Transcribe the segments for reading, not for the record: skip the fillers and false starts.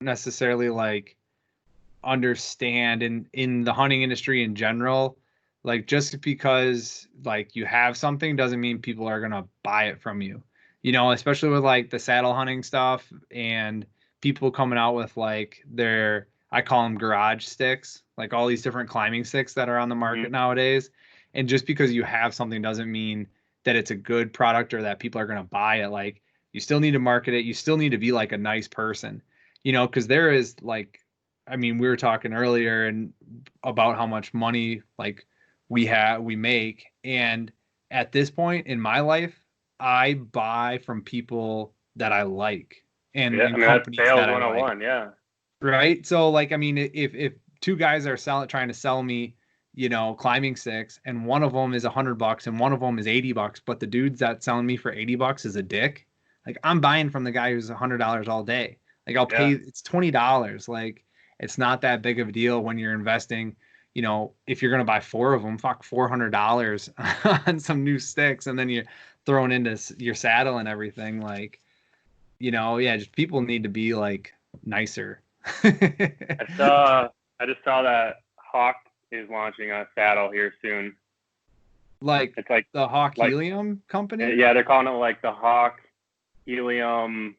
necessarily like understand in the hunting industry in general, like just because like you have something doesn't mean people are gonna buy it from you. Especially with like the saddle hunting stuff and people coming out with like their I call them garage sticks, like all these different climbing sticks that are on the Hmm. market nowadays. And just because you have something doesn't mean that it's a good product or that people are gonna buy it. Like you still need to market it. You still need to be like a nice person, because there is like I mean, we were talking earlier and about how much money like we make, and at this point in my life, I buy from people that I like and Yeah, I and mean, that's companies sales that I like, 101. Yeah. right? So like I mean, if two guys are trying to sell me, climbing sticks, and one of them is $100 and one of them is $80, but the dude's that's selling me for $80 is a dick, like I'm buying from the guy who's $100 all day. Like I'll pay, Yeah. it's $20. Like it's not that big of a deal when you're investing. If you're gonna buy four of them, fuck $400 on some new sticks, and then you're throwing into your saddle and everything. Like, yeah, just people need to be like nicer. I saw, I just saw that Hawk is launching a saddle here soon. Like It's like, the Hawk like, Helium company. yeah, they're calling it like the Hawk Helium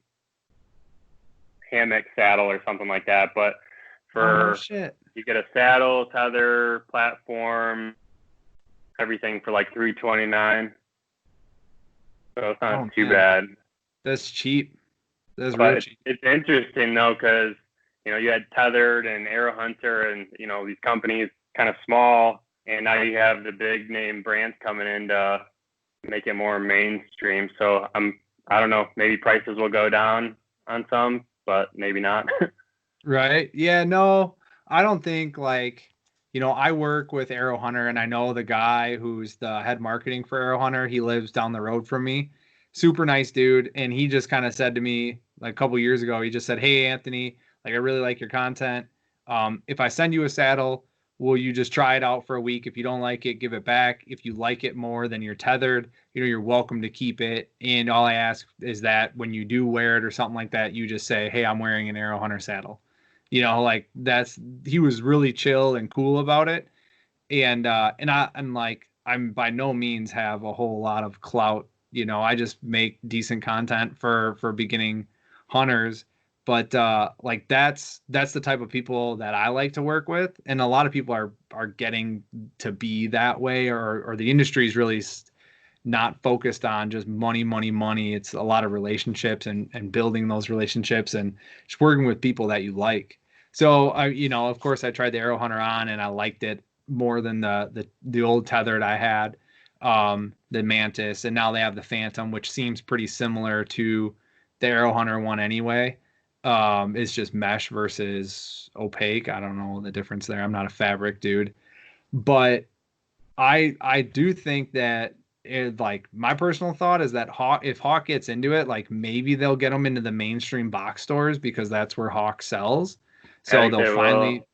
hammock saddle or something like that. But Oh no for, shit. you get a saddle, tether, platform, everything for like 329. So it's not Oh too man, bad. that's cheap. That's real But cheap. it's interesting though, because you had Tethered and Arrow Hunter, and these companies kind of small, and now you have the big name brands coming in to make it more mainstream. So I don't know, maybe prices will go down on some, but maybe not. Right? Yeah, no, I don't think like, I work with Arrow Hunter and I know the guy who's the head marketing for Arrow Hunter. He lives down the road from me. Super nice dude. And he just kind of said to me like a couple years ago, he just said, "Hey, Anthony, like I really like your content. If I send you a saddle, will you just try it out for a week? If you don't like it, give it back. If you like it more, then you're tethered. You're welcome to keep it. And all I ask is that when you do wear it or something like that, you just say, 'Hey, I'm wearing an Arrow Hunter saddle.'" Like he was really chill and cool about it. And I'm like, I'm by no means have a whole lot of clout. I just make decent content for beginning hunters. But like that's the type of people that I like to work with. And a lot of people are getting to be that way, or the industry is really not focused on just money, money, money. It's a lot of relationships and building those relationships and just working with people that you like. So of course, I tried the Arrow Hunter on and I liked it more than the old tethered I had, the Mantis, and now they have the Phantom, which seems pretty similar to the Arrow Hunter one anyway. It's just mesh versus opaque. I don't know the difference there. I'm not a fabric dude, but I do think that like my personal thought is that Hawk, if Hawk gets into it, like maybe they'll get them into the mainstream box stores because that's where Hawk sells. I So think they will.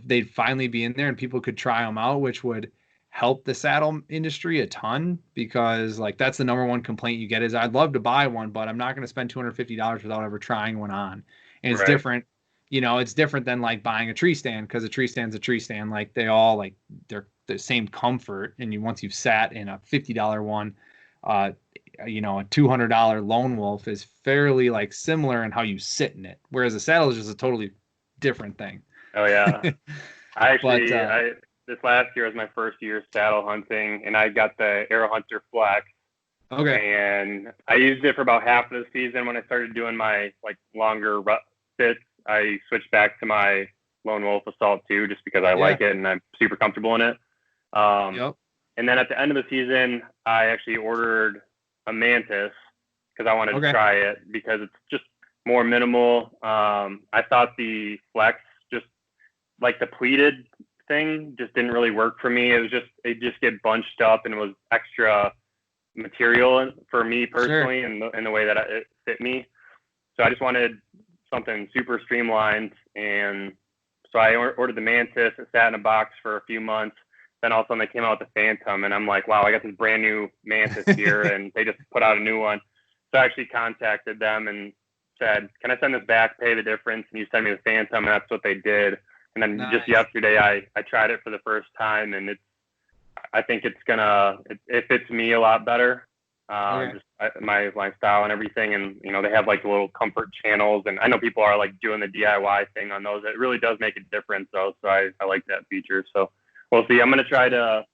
they'd finally be in there and people could try them out, which would help the saddle industry a ton because like that's the number one complaint you get is I'd love to buy one, but I'm not going to spend $250 without ever trying one on. And it's Right. different. It's different than like buying a tree stand because a tree stand's a tree stand. Like they all like they're the same comfort. And once you've sat in a $50 one, uh, a $200 lone wolf is fairly like similar in how you sit in it. Whereas a saddle is just a totally different thing. Oh yeah. I But actually, I this last year was my first year saddle hunting, and I got the Arrow Hunter Flex, okay, and I used it for about half of the season. When I started doing my like longer fits, I switched back to my Lone Wolf Assault 2 just because I yeah, like it and I'm super comfortable in it. Um, yep, and then at the end of the season, I actually ordered a Mantis because I wanted to okay, try it because it's just more minimal. I thought the Flex, just like the pleated thing, just didn't really work for me. It just get bunched up and it was extra material for me sure, personally, in the way that it fit me. So I just wanted something super streamlined, and so I ordered the Mantis. It sat in a box for a few months. Then all of a sudden they came out with the Phantom, and I'm like, wow, I got this brand new Mantis here, and they just put out a new one. So I actually contacted them and said, "Can I send this back, pay the difference?" And you send me the Phantom, and that's what they did. And then Nice. just yesterday, I tried it for the first time, and I think it fits me a lot better. Okay. My lifestyle and everything, and they have like little comfort channels, and I know people are like doing the DIY thing on those. It really does make a difference, though. So I like that feature. So we'll see. I'm gonna try to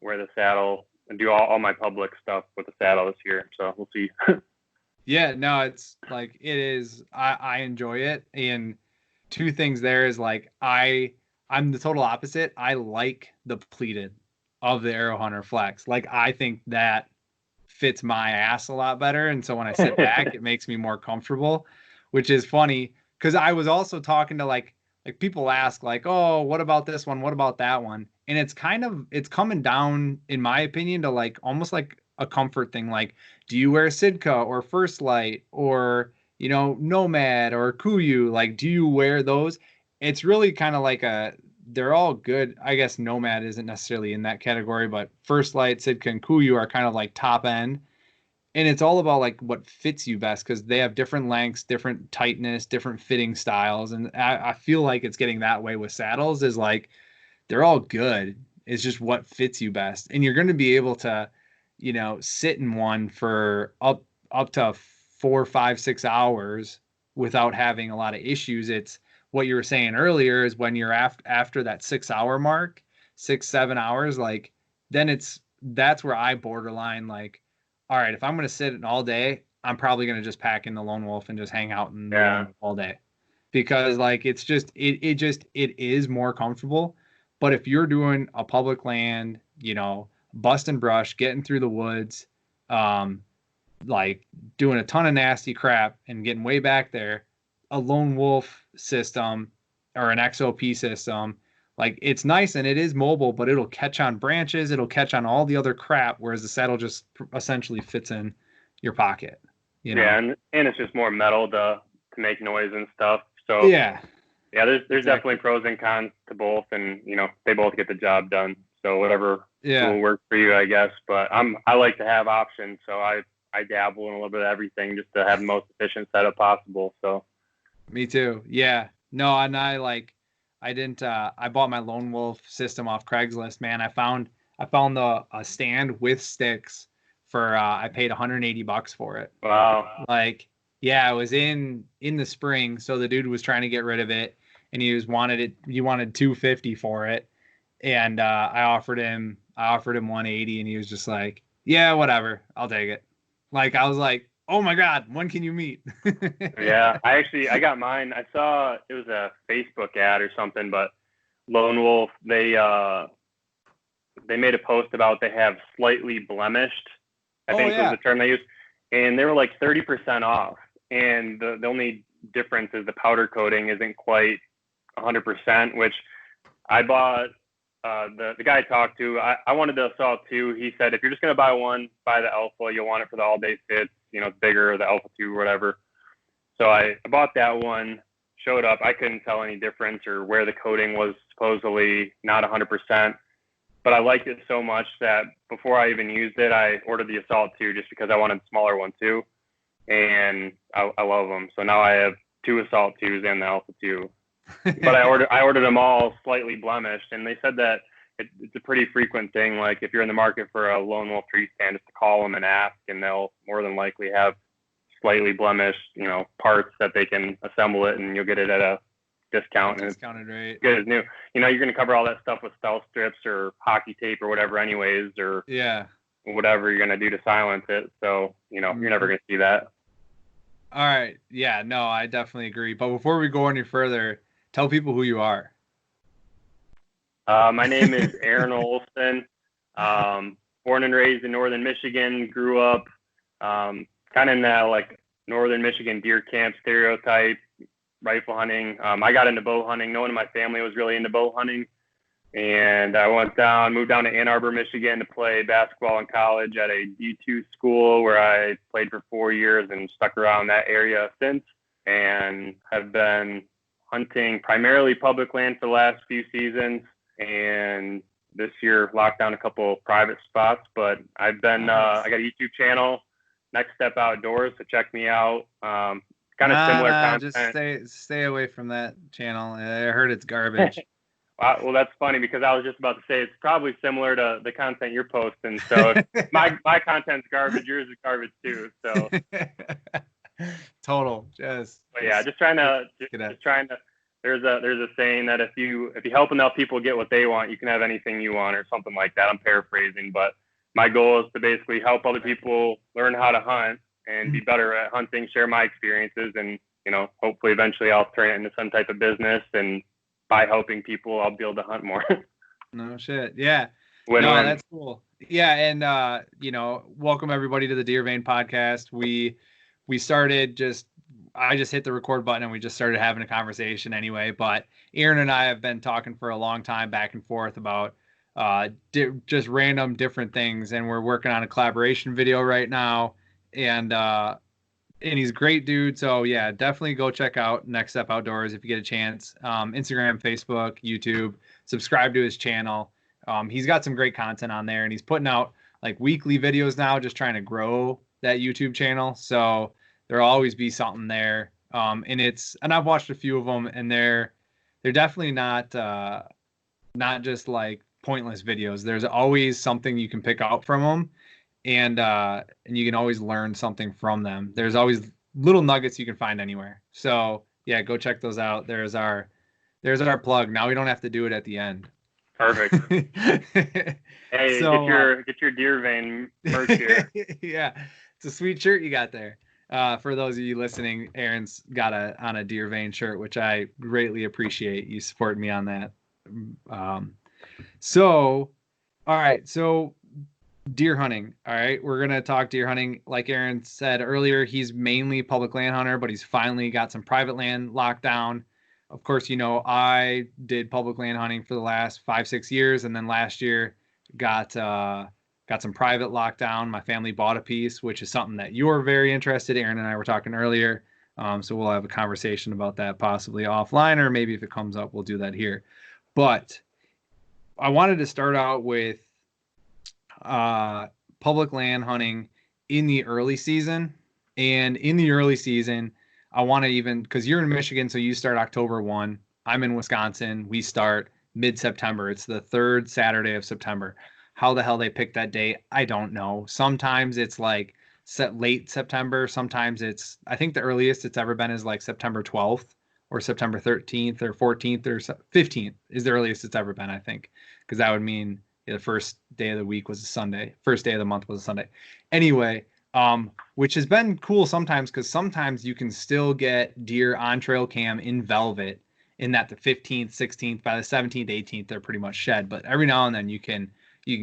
wear the saddle and do all my public stuff with the saddle this year. So we'll see. Yeah, no, it's like it is. I enjoy it, and two things there is like I'm the total opposite. I like the pleated of the Arrow Hunter Flex. Like I think that fits my ass a lot better, and so when I sit back, it makes me more comfortable, which is funny because I was also talking to like people ask like, oh, what about this one? What about that one? And it's coming down, in my opinion, to like almost like a comfort thing. Like, do you wear Sitka or First Light or Nomad or Kuiu? Like, do you wear those? It's really kind of like they're all good. I guess Nomad isn't necessarily in that category, but First Light, Sitka, and Kuiu are kind of like top end. And it's all about like what fits you best because they have different lengths, different tightness, different fitting styles. And I feel like it's getting that way with saddles is like they're all good. It's just what fits you best. And you're going to be able to, sit in one for up to 4, 5, 6 hours without having a lot of issues. It's what you were saying earlier is when you're after that 6 hour mark, 6, 7 hours, like then that's where I borderline like, all right, if I'm going to sit in all day, I'm probably going to just pack in the Lone Wolf and just hang out in the Lone Wolf all day because like it's just it is more comfortable. But if you're doing a public land, busting brush, getting through the woods, um, like doing a ton of nasty crap and getting way back there, a Lone Wolf system or an XOP system, like it's nice and it is mobile, but it'll catch on branches, it'll catch on all the other crap, whereas the saddle just essentially fits in your pocket. Yeah, and it's just more metal to make noise and stuff. So yeah, there's exactly. definitely pros and cons to both, and they both get the job done. So whatever will work for you, I guess. But I like to have options, so I dabble in a little bit of everything just to have the most efficient setup possible. So me too. Yeah. No, and I didn't I bought my Lone Wolf system off Craigslist, man. I found a stand with sticks for I paid $180 for it. Wow. Like, yeah, it was in the spring, so the dude was trying to get rid of it and he wanted $250 for it. And I offered him 180 and he was just like, "Yeah, whatever. I'll take it." Like I was like, "Oh my God, when can you meet?" Yeah, I got mine. I saw it was a Facebook ad or something, but Lone Wolf, they made a post about they have slightly blemished, I think was the term they used, and they were like 30% off. And the only difference is the powder coating isn't quite 100%, which I bought. The guy I talked to, I wanted the Assault 2. He said, if you're just going to buy one, buy the Alpha. You'll want it for the all-day fits. It's bigger, the Alpha 2 or whatever. So I bought that one, showed up. I couldn't tell any difference or where the coating was supposedly not 100%. But I liked it so much that before I even used it, I ordered the Assault 2 just because I wanted the smaller one too. And I love them. So now I have 2 Assault 2s and the Alpha 2. But I ordered them all slightly blemished, and they said that it's a pretty frequent thing. Like if you're in the market for a Lone Wolf tree stand, just to call them and ask, and they'll more than likely have slightly blemished, parts that they can assemble it, and you'll get it at a discount. Discounted rate. Good as new. You're going to cover all that stuff with stealth strips or hockey tape or whatever, anyways, or whatever you're going to do to silence it. So you're never going to see that. All right. Yeah. No, I definitely agree. But before we go any further, tell people who you are. My name is Aaron Olson. Born and raised in northern Michigan. Grew up kind of in that like northern Michigan deer camp stereotype, rifle hunting. I got into bow hunting. No one in my family was really into bow hunting. And I moved down to Ann Arbor, Michigan to play basketball in college at a D2 school where I played for 4 years and stuck around that area since, and have been hunting primarily public land for the last few seasons, and this year locked down a couple private spots. But I've been I got a YouTube channel, Next Step Outdoors, so check me out. Kind of similar content. Just stay away from that channel. I heard it's garbage. Well, that's funny because I was just about to say it's probably similar to the content you're posting. So if my content's garbage, yours is garbage too. So total. Just trying to. There's a saying that if you help enough people get what they want, you can have anything you want, or something like that. I'm paraphrasing, but my goal is to basically help other people learn how to hunt and be better at hunting, share my experiences, and hopefully eventually I'll turn it into some type of business, and by helping people, I'll be able to hunt more. No shit. Yeah. Win-win. No, that's cool. Yeah. And, welcome everybody to the Deer Vein podcast. We started I just hit the record button and we just started having a conversation anyway, but Aaron and I have been talking for a long time back and forth about, just random different things. And we're working on a collaboration video right now, and he's a great dude. So yeah, definitely go check out Next Step Outdoors if you get a chance. Instagram, Facebook, YouTube, subscribe to his channel. He's got some great content on there, and he's putting out like weekly videos now, just trying to grow that YouTube channel. So there'll always be something there. And I've watched a few of them, and they're definitely not just like pointless videos. There's always something you can pick out from them. And you can always learn something from them. There's always little nuggets you can find anywhere. So yeah, go check those out. There's our plug. Now we don't have to do it at the end. Perfect. Hey, so, get your Deer Vein merch here. Yeah, it's a sweet shirt you got there. For those of you listening, Aaron's got on a Deer Vein shirt, which I greatly appreciate. You support me on that. So, all right. So, deer hunting. All right. We're going to talk deer hunting. Like Aaron said earlier, he's mainly public land hunter, but he's finally got some private land locked down. Of course, I did public land hunting for the last 5-6 years. And then last year got some private lockdown. My family bought a piece, which is something that you're very interested in. Aaron and I were talking earlier. So we'll have a conversation about that possibly offline, or maybe if it comes up, we'll do that here. But I wanted to start out with public land hunting in the early season. And in the early season, I want to because you're in Michigan, so you start October 1. I'm in Wisconsin. We start mid-September. It's the third Saturday of September. How the hell they picked that date, I don't know. Sometimes it's like late September. Sometimes I think the earliest it's ever been is like September 12th or September 13th or 14th or 15th is the earliest it's ever been, I think, because that would mean the first day of the week was a Sunday. First day of the month was a Sunday. Anyway, which has been cool sometimes, because sometimes you can still get deer on trail cam in velvet in that the 15th, 16th, by the 17th, 18th, they're pretty much shed. But every now and then you can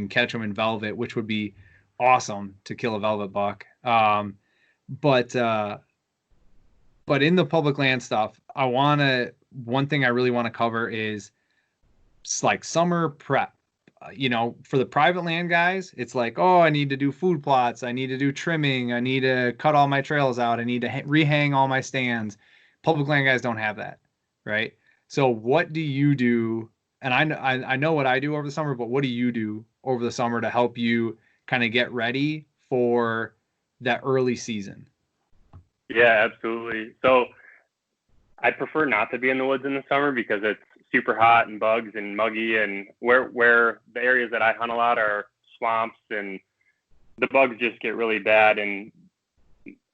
catch them in velvet, which would be awesome to kill a velvet buck. But in the public land stuff, one thing I really want to cover is like summer prep. For the private land guys, it's like, oh, I need to do food plots. I need to do trimming. I need to cut all my trails out. I need to rehang all my stands. Public land guys don't have that, right? So what do you do? And I know what I do over the summer, but what do you do over the summer to help you kind of get ready for that early season? Yeah, absolutely. So I prefer not to be in the woods in the summer because it's super hot and bugs and muggy, and where the areas that I hunt a lot are swamps, and the bugs just get really bad. And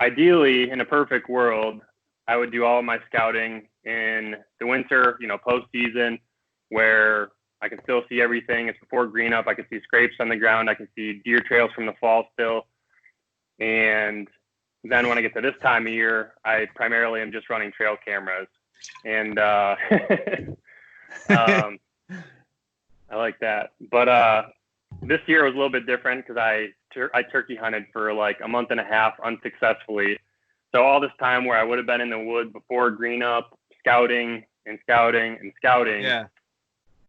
ideally, in a perfect world, I would do all of my scouting in the winter, post season, where I can still see everything. It's before green up. I can see scrapes on the ground. I can see deer trails from the fall still. And then when I get to this time of year, I primarily am just running trail cameras. And I like that. But this year was a little bit different because I turkey hunted for like a month and a half unsuccessfully. So all this time where I would have been in the woods before green up, scouting and scouting and scouting, yeah,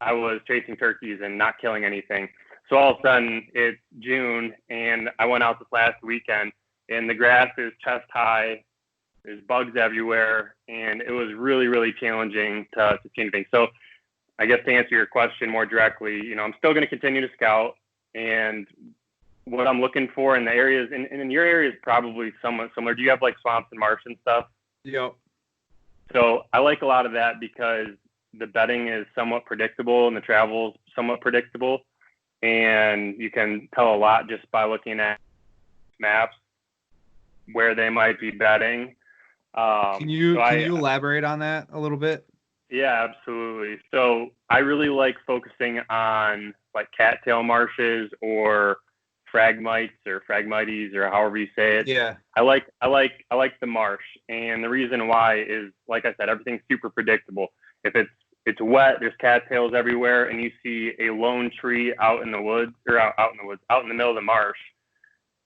I was chasing turkeys and not killing anything. So all of a sudden it's June, and I went out this last weekend, and the grass is chest high. There's bugs everywhere, and it was really, really challenging to see anything. So I guess to answer your question more directly, I'm still going to continue to scout, and what I'm looking for in the areas, and in your area is probably somewhat similar. Do you have like swamps and marsh and stuff? Yep. So I like a lot of that because the bedding is somewhat predictable and the travel is somewhat predictable. And you can tell a lot just by looking at maps where they might be bedding. Can you elaborate on that a little bit? Yeah, absolutely. So I really like focusing on like cattail marshes or phragmites or phragmites or however you say it. Yeah. I like the marsh, and the reason why is, like I said, everything's super predictable. If it's wet, there's cattails everywhere, and you see a lone tree out in the woods or out in the middle of the marsh.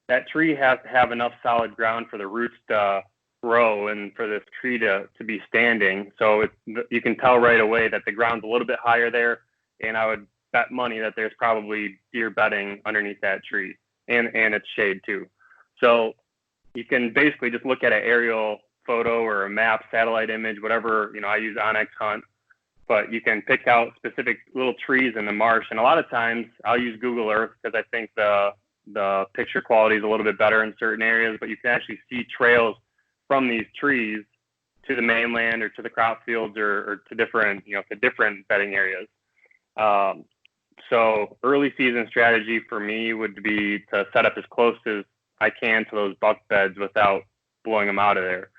That tree has to have enough solid ground for the roots to grow and for this tree to be standing. So you can tell right away that the ground's a little bit higher there, and I would bet money that there's probably deer bedding underneath that tree and its shade too. So you can basically just look at an aerial photo or a map, satellite image, whatever, I use Onyx Hunt, but you can pick out specific little trees in the marsh. And a lot of times I'll use Google Earth because I think the picture quality is a little bit better in certain areas, but you can actually see trails from these trees to the mainland or to the crop fields or to different bedding areas. So early season strategy for me would be to set up as close as I can to those buck beds without blowing them out of there.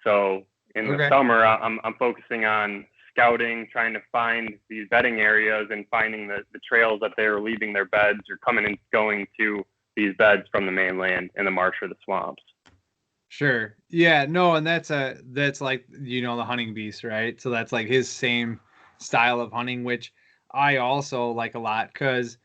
So in the summer, I'm focusing on scouting, trying to find these bedding areas and finding the trails that they're leaving their beds or coming and going to these beds from the mainland and the marsh or the swamps. Sure. Yeah, no, and that's like, the hunting beast, right? So that's like his same style of hunting, which I also like a lot because,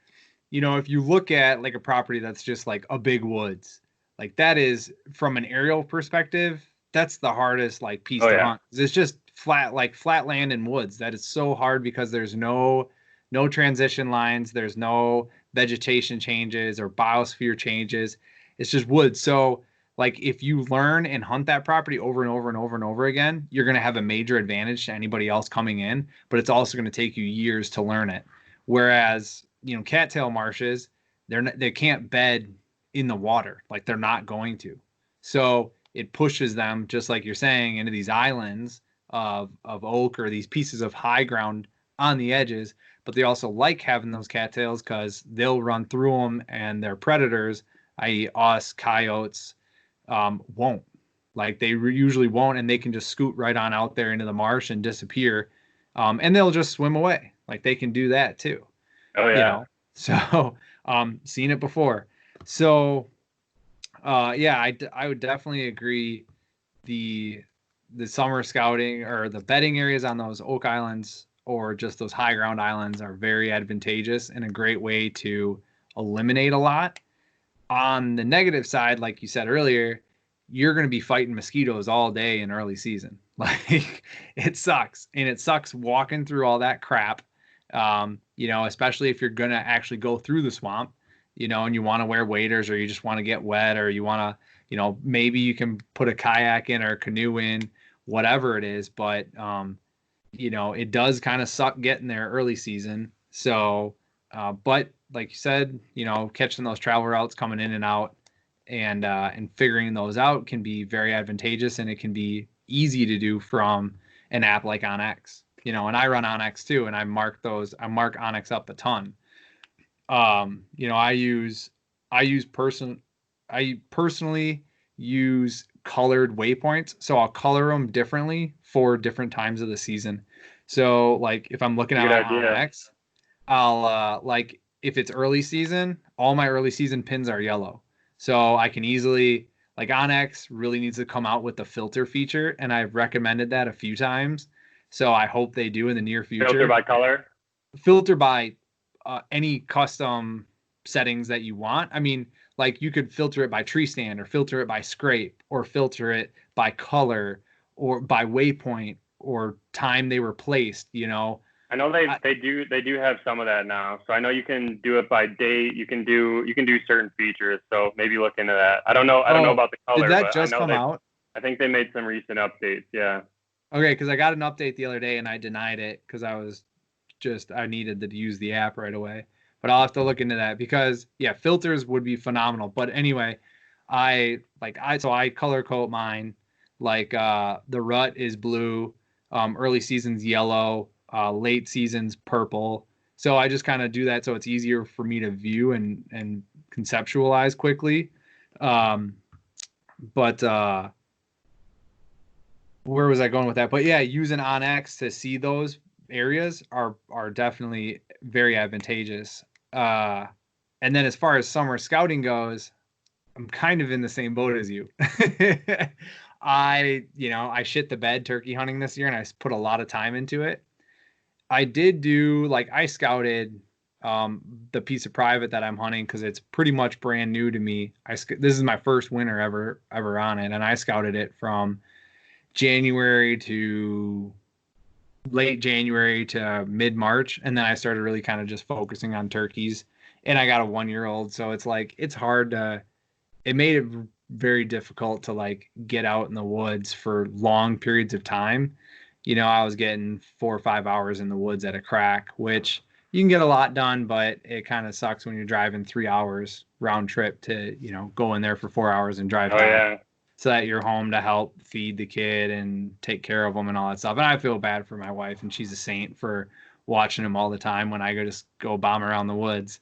if you look at like a property that's just like a big woods, like that is from an aerial perspective, that's the hardest like piece to hunt. It's just flat land and woods. That is so hard because there's no transition lines, there's no vegetation changes or biosphere changes. It's just woods. So like if you learn and hunt that property over and over and over and over again, you're going to have a major advantage to anybody else coming in, but it's also going to take you years to learn it. Whereas, cattail marshes, they can't bed in the water. Like they're not going to. So it pushes them, just like you're saying, into these islands of oak or these pieces of high ground on the edges. But they also like having those cattails because they'll run through them, and their predators, i.e. us, coyotes, won't. Like they usually won't, and they can just scoot right on out there into the marsh and disappear, and they'll just swim away. Like they can do that too. Oh yeah. So seen it before. So yeah, I would definitely agree. The summer scouting or the bedding areas on those oak islands or just those high ground islands are very advantageous and a great way to eliminate a lot. On the negative side, like you said earlier, you're going to be fighting mosquitoes all day in early season. Like it sucks. And it sucks walking through all that crap. Especially if you're going to actually go through the swamp, and you want to wear waders or you just want to get wet or you want to, maybe you can put a kayak in or a canoe in, whatever it is. But, it does kind of suck getting there early season. So, but like you said, catching those travel routes coming in and out and figuring those out can be very advantageous, and it can be easy to do from an app like Onyx. And I run Onyx too, and I mark Onyx up a ton. I personally use colored waypoints, so I'll color them differently for different times of the season. So like if I'm looking at Onyx, I'll like if it's early season, all my early season pins are yellow. So I can easily, like, Onyx really needs to come out with the filter feature, and I've recommended that a few times. So I hope they do in the near future. Filter by color? Filter by any custom settings that you want. I mean, like you could filter it by tree stand or filter it by scrape or filter it by color or by waypoint or time they were placed, I know they do have some of that now. So I know you can do it by date. You can do certain features. So maybe look into that. I don't know about the color. Did that just come out? I think they made some recent updates. Yeah. Okay, because I got an update the other day and I denied it because I needed to use the app right away. but I'll have to look into that because yeah, filters would be phenomenal. But anyway, I color code mine. Like the rut is blue, early season's yellow, late season's purple. So I just kind of do that so it's easier for me to view and conceptualize quickly. But where was I going with that? But yeah, using OnX to see those areas are definitely very advantageous. And then as far as summer scouting goes, I'm kind of in the same boat as you. I shit the bed turkey hunting this year and I put a lot of time into it. I did do I scouted the piece of private that I'm hunting because it's pretty much brand new to me. This is my first winter ever on it, and I scouted it from January to late January to mid March, and then I started really kind of just focusing on turkeys. And I got a 1-year-old, so it's hard to. It made it very difficult to get out in the woods for long periods of time. I was getting 4 or 5 hours in the woods at a crack, which you can get a lot done, but it kind of sucks when you're driving 3 hours round trip to, go in there for 4 hours and drive back so that you're home to help feed the kid and take care of them and all that stuff. And I feel bad for my wife, and she's a saint for watching him all the time when I just go bomb around the woods.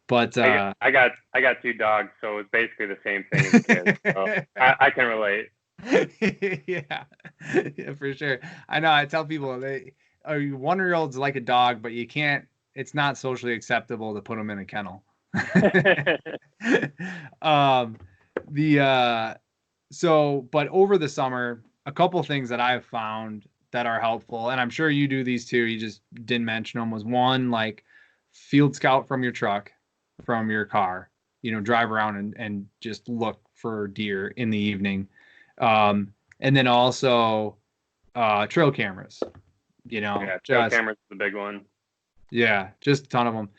But I got 2 dogs, so it's basically the same thing as a kid. So I can relate. yeah, for sure. I know. I tell people 1-year-olds like a dog, but you can't. It's not socially acceptable to put them in a kennel. But over the summer, a couple things that I've found that are helpful, and I'm sure you do these too. You just didn't mention them. Was one field scout from your truck, from your car. Drive around and just look for deer in the evening. And then also trail cameras, Yeah, trail cameras is the big one. Yeah, just a ton of them.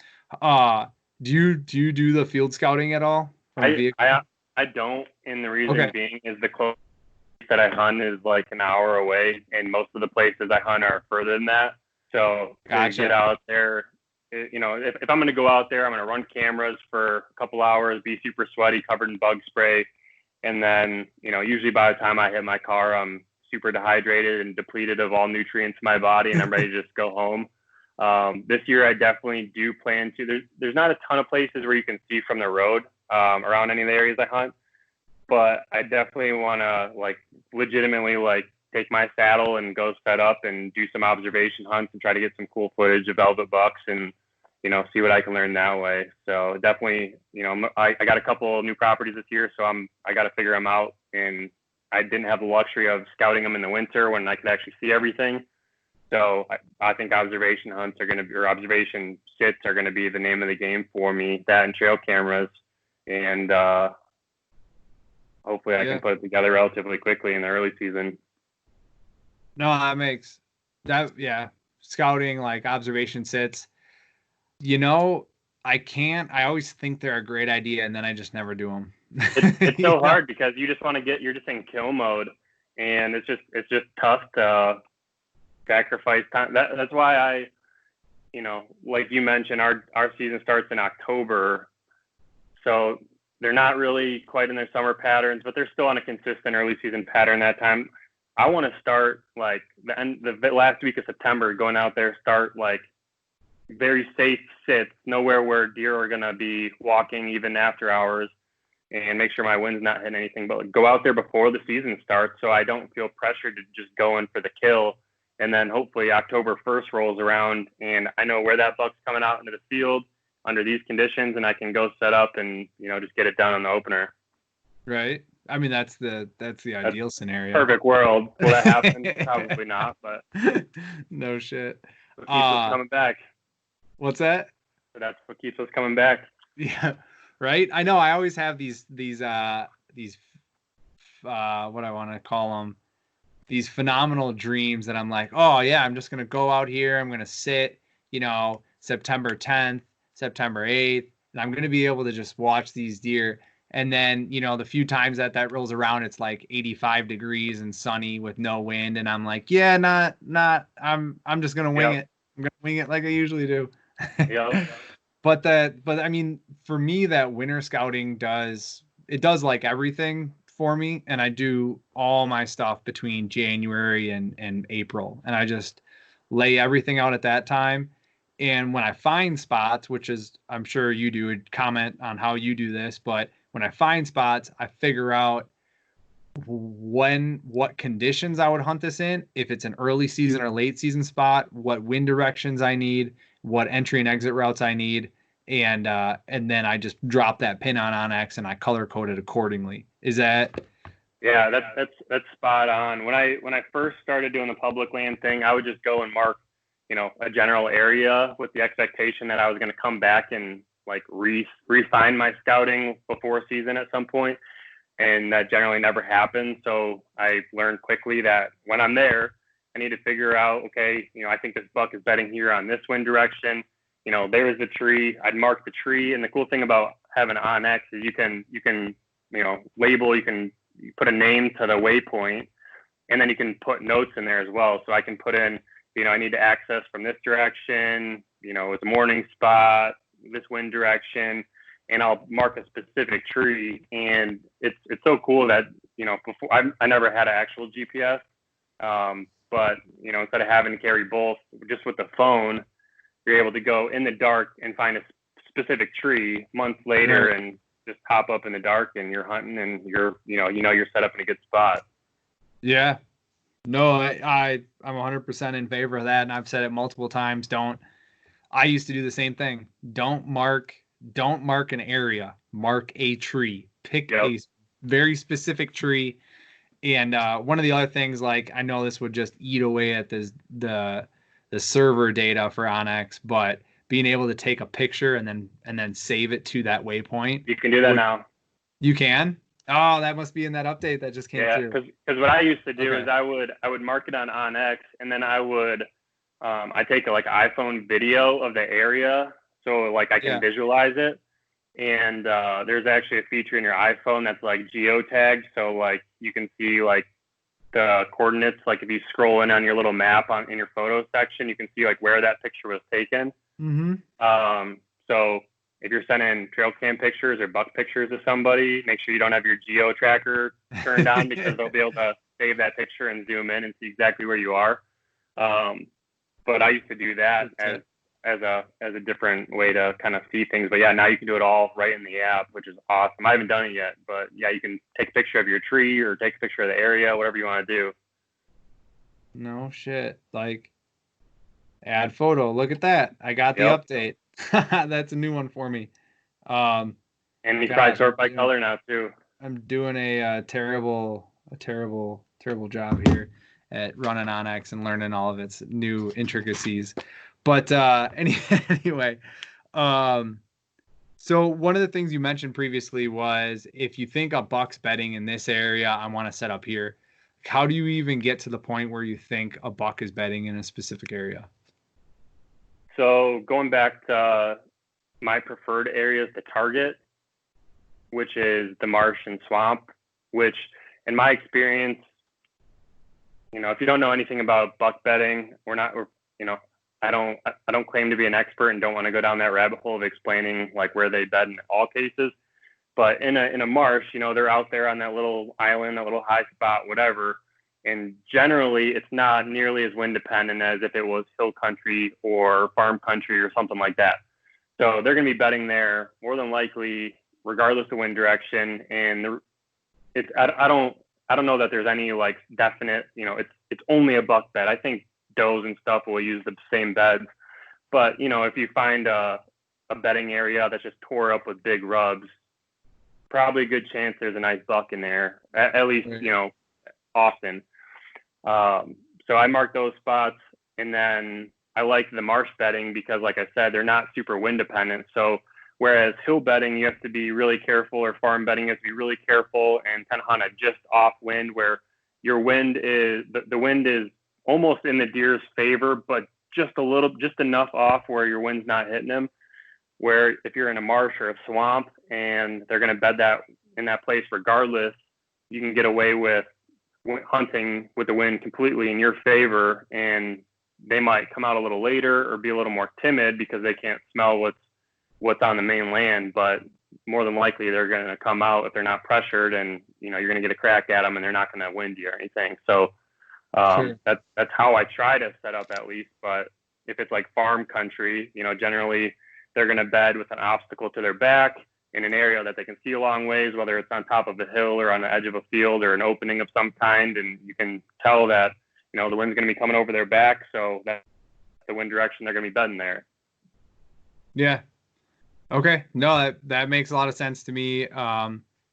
Do you do the field scouting at all? I don't, and the reason being is the closest that I hunt is an hour away, and most of the places I hunt are further than that. So to get out there, if I'm going to go out there, I'm going to run cameras for a couple hours, be super sweaty, covered in bug spray. And then, usually by the time I hit my car, I'm super dehydrated and depleted of all nutrients in my body, and I'm ready to just go home. This year, I definitely do plan to. There's not a ton of places where you can see from the road around any of the areas I hunt, but I definitely want to legitimately take my saddle and go set up and do some observation hunts and try to get some cool footage of velvet bucks and see what I can learn that way. So definitely, I got a couple of new properties this year, so I got to figure them out. And I didn't have the luxury of scouting them in the winter when I could actually see everything. So I think observation hunts are going to be, or observation sits are going to be the name of the game for me, that and trail cameras. And hopefully I can put it together relatively quickly in the early season. No, that makes that, scouting, observation sits. I always think they're a great idea, and then I just never do them. It's so hard because you just want to you're just in kill mode, and it's just tough to sacrifice time. That's why like you mentioned, our season starts in October, so they're not really quite in their summer patterns, but they're still on a consistent early season pattern that time. I want to start the last week of September, going out there, start very safe sits, nowhere where deer are going to be walking even after hours, and make sure my wind's not hitting anything, but go out there before the season starts so I don't feel pressured to just go in for the kill. And then hopefully October 1st rolls around and I know where that buck's coming out into the field under these conditions, and I can go set up and, just get it done on the opener. Right. I mean, that's the ideal scenario. Perfect world. Will that happen? Probably not, but no shit. What keeps us coming back? What's that? So that's what keeps us coming back. Yeah. Right. I know. I always have these what I want to call them, these phenomenal dreams that I'm like, oh yeah, I'm just going to go out here. I'm going to sit, September 10th, September 8th, and I'm going to be able to just watch these deer. And then, the few times that rolls around, it's 85 degrees and sunny with no wind. And I'm like, yeah, not, I'm just going to wing it. I'm going to wing it like I usually do. Yep. But I mean, for me, that winter scouting does like everything for me, and I do all my stuff between January and April, and I just lay everything out at that time. And when I find spots, which is I'm sure you do, would comment on how you do this, but when I find spots, I figure out what conditions I would hunt this in, if it's an early season or late season spot, what wind directions I need, what entry and exit routes I need, and then I just drop that pin on Onyx and I color code it accordingly. Is that? Yeah, that's spot on. When I first started doing the public land thing, I would just go and mark, a general area with the expectation that I was going to come back and like refine my scouting before season at some point. And that generally never happens. So I learned quickly that when I'm there, I need to figure out, okay, I think this buck is bedding here on this wind direction. There's the tree. I'd mark the tree. And the cool thing about having Onyx is you can label, you put a name to the waypoint, and then you can put notes in there as well. So I can put in, I need to access from this direction, it's a morning spot, this wind direction, and I'll mark a specific tree. And it's so cool that, before I never had an actual GPS, but, instead of having to carry both, just with the phone, you're able to go in the dark and find a specific tree months later and just pop up in the dark and you're hunting and you're set up in a good spot. Yeah. No, I'm 100% in favor of that. And I've said it multiple times. I used to do the same thing. Don't mark an area, mark a tree, pick a very specific tree. And one of the other things, like, I know this would just eat away at the server data for Onyx, but being able to take a picture and then save it to that waypoint. You can do that now. You can? Oh, that must be in that update that just came through. Because what I used to do is I would mark it on Onyx, and then I would I take an iPhone video of the area, so like I can visualize it. And there's actually a feature in your iPhone that's like geotagged, so like you can see like the coordinates. Like if you scroll in on your little map in your photo section, you can see like where that picture was taken. Mm-hmm. So if you're sending trail cam pictures or buck pictures to somebody, make sure you don't have your geo tracker turned on because they'll be able to save that picture and zoom in and see exactly where you are. But I used to do that as a different way to kind of see things. But yeah, now you can do it all right in the app, which is awesome. I haven't done it yet, but yeah, you can take a picture of your tree or take a picture of the area, whatever you want to do. No shit. Like, add photo. Look at that. I got the update. That's a new one for me. And you can probably sort by color now too. I'm doing a terrible job here at running Onyx and learning all of its new intricacies. But anyway, so one of the things you mentioned previously was if you think a buck's bedding in this area, I want to set up here. How do you even get to the point where you think a buck is bedding in a specific area? So going back to my preferred areas to target, which is the marsh and swamp, which in my experience, if you don't know anything about buck bedding, I don't claim to be an expert and don't want to go down that rabbit hole of explaining like where they bed in all cases. But in a marsh, they're out there on that little island, a little high spot, whatever. And generally, it's not nearly as wind dependent as if it was hill country or farm country or something like that. So they're going to be bedding there more than likely, regardless of wind direction. And I don't know that there's any like definite, it's only a buck bed. I think does and stuff will use the same beds. But, if you find a bedding area that's just tore up with big rubs, probably a good chance there's a nice buck in there, at least, often. So I mark those spots, and then I like the marsh bedding because, like I said, they're not super wind dependent. So whereas hill bedding, you have to be really careful, or farm bedding, you have to be really careful and kind of hunt a just off wind where your wind is, the wind is almost in the deer's favor, but just enough off where your wind's not hitting them. Where if you're in a marsh or a swamp and they're going to bed that in that place regardless, you can get away with hunting with the wind completely in your favor, and they might come out a little later or be a little more timid because they can't smell what's what's on the main land, but more than likely they're going to come out if they're not pressured, and you're going to get a crack at them, and they're not going to wind you or anything. So Sure. that's how I try to set up at least. But if it's like farm country, generally they're going to bed with an obstacle to their back in an area that they can see a long ways, whether it's on top of a hill or on the edge of a field or an opening of some kind, and you can tell that the wind's going to be coming over their back, so that's the wind direction they're going to be bedding there. Yeah. Okay. No, that makes a lot of sense to me.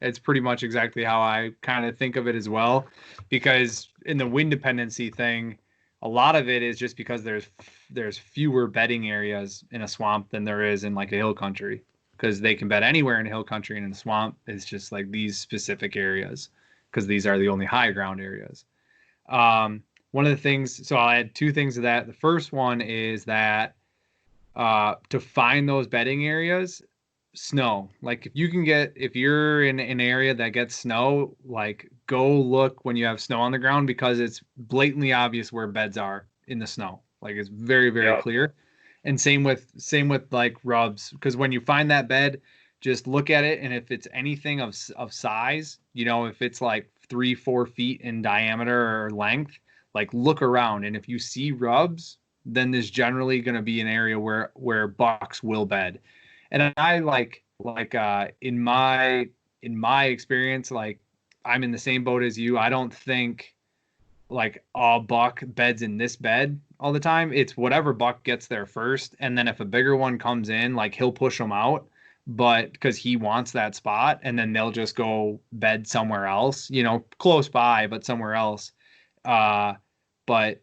It's pretty much exactly how I kind of think of it as well, because in the wind dependency thing, a lot of it is just because there's fewer bedding areas in a swamp than there is in like a hill country, because they can bed anywhere in a hill country, and in a swamp it's just like these specific areas because these are the only high ground areas. One of the things, so I'll add two things to that. The first one is that to find those bedding areas, snow. Like if you're in an area that gets snow, like go look when you have snow on the ground, because it's blatantly obvious where beds are in the snow. Like it's very, very clear. And same with like rubs, because when you find that bed, just look at it, and if it's anything of size, if it's like 3-4 feet in diameter or length, like look around, and if you see rubs, then there's generally going to be an area where bucks will bed. And I like in my experience, like I'm in the same boat as you. I don't think like all buck beds in this bed all the time. It's whatever buck gets there first, and then if a bigger one comes in, like he'll push them out, but because he wants that spot, and then they'll just go bed somewhere else, close by, but somewhere else. But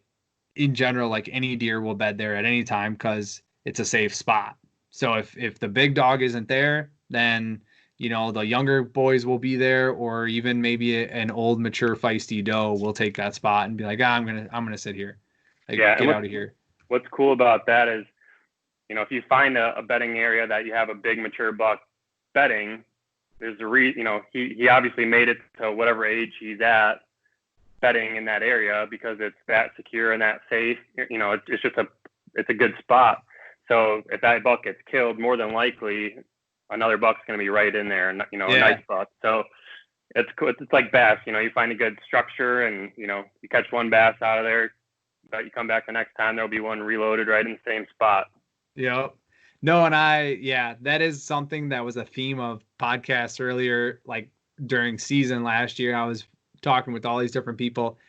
in general, like any deer will bed there at any time because it's a safe spot. So if the big dog isn't there, then the younger boys will be there, or even maybe an old mature feisty doe will take that spot and be like, I'm gonna sit here, like get out of here. What's cool about that is, if you find a bedding area that you have a big mature buck bedding, there's he obviously made it to whatever age he's at bedding in that area because it's that secure and that safe. It's a good spot. So if that buck gets killed, more than likely another buck's going to be right in there, a nice buck. So it's cool. It's like bass, you find a good structure, and you catch one bass out of there, but you come back the next time, there'll be one reloaded right in the same spot. Yep. No, and that is something that was a theme of podcasts earlier, like during season last year. I was talking with all these different people,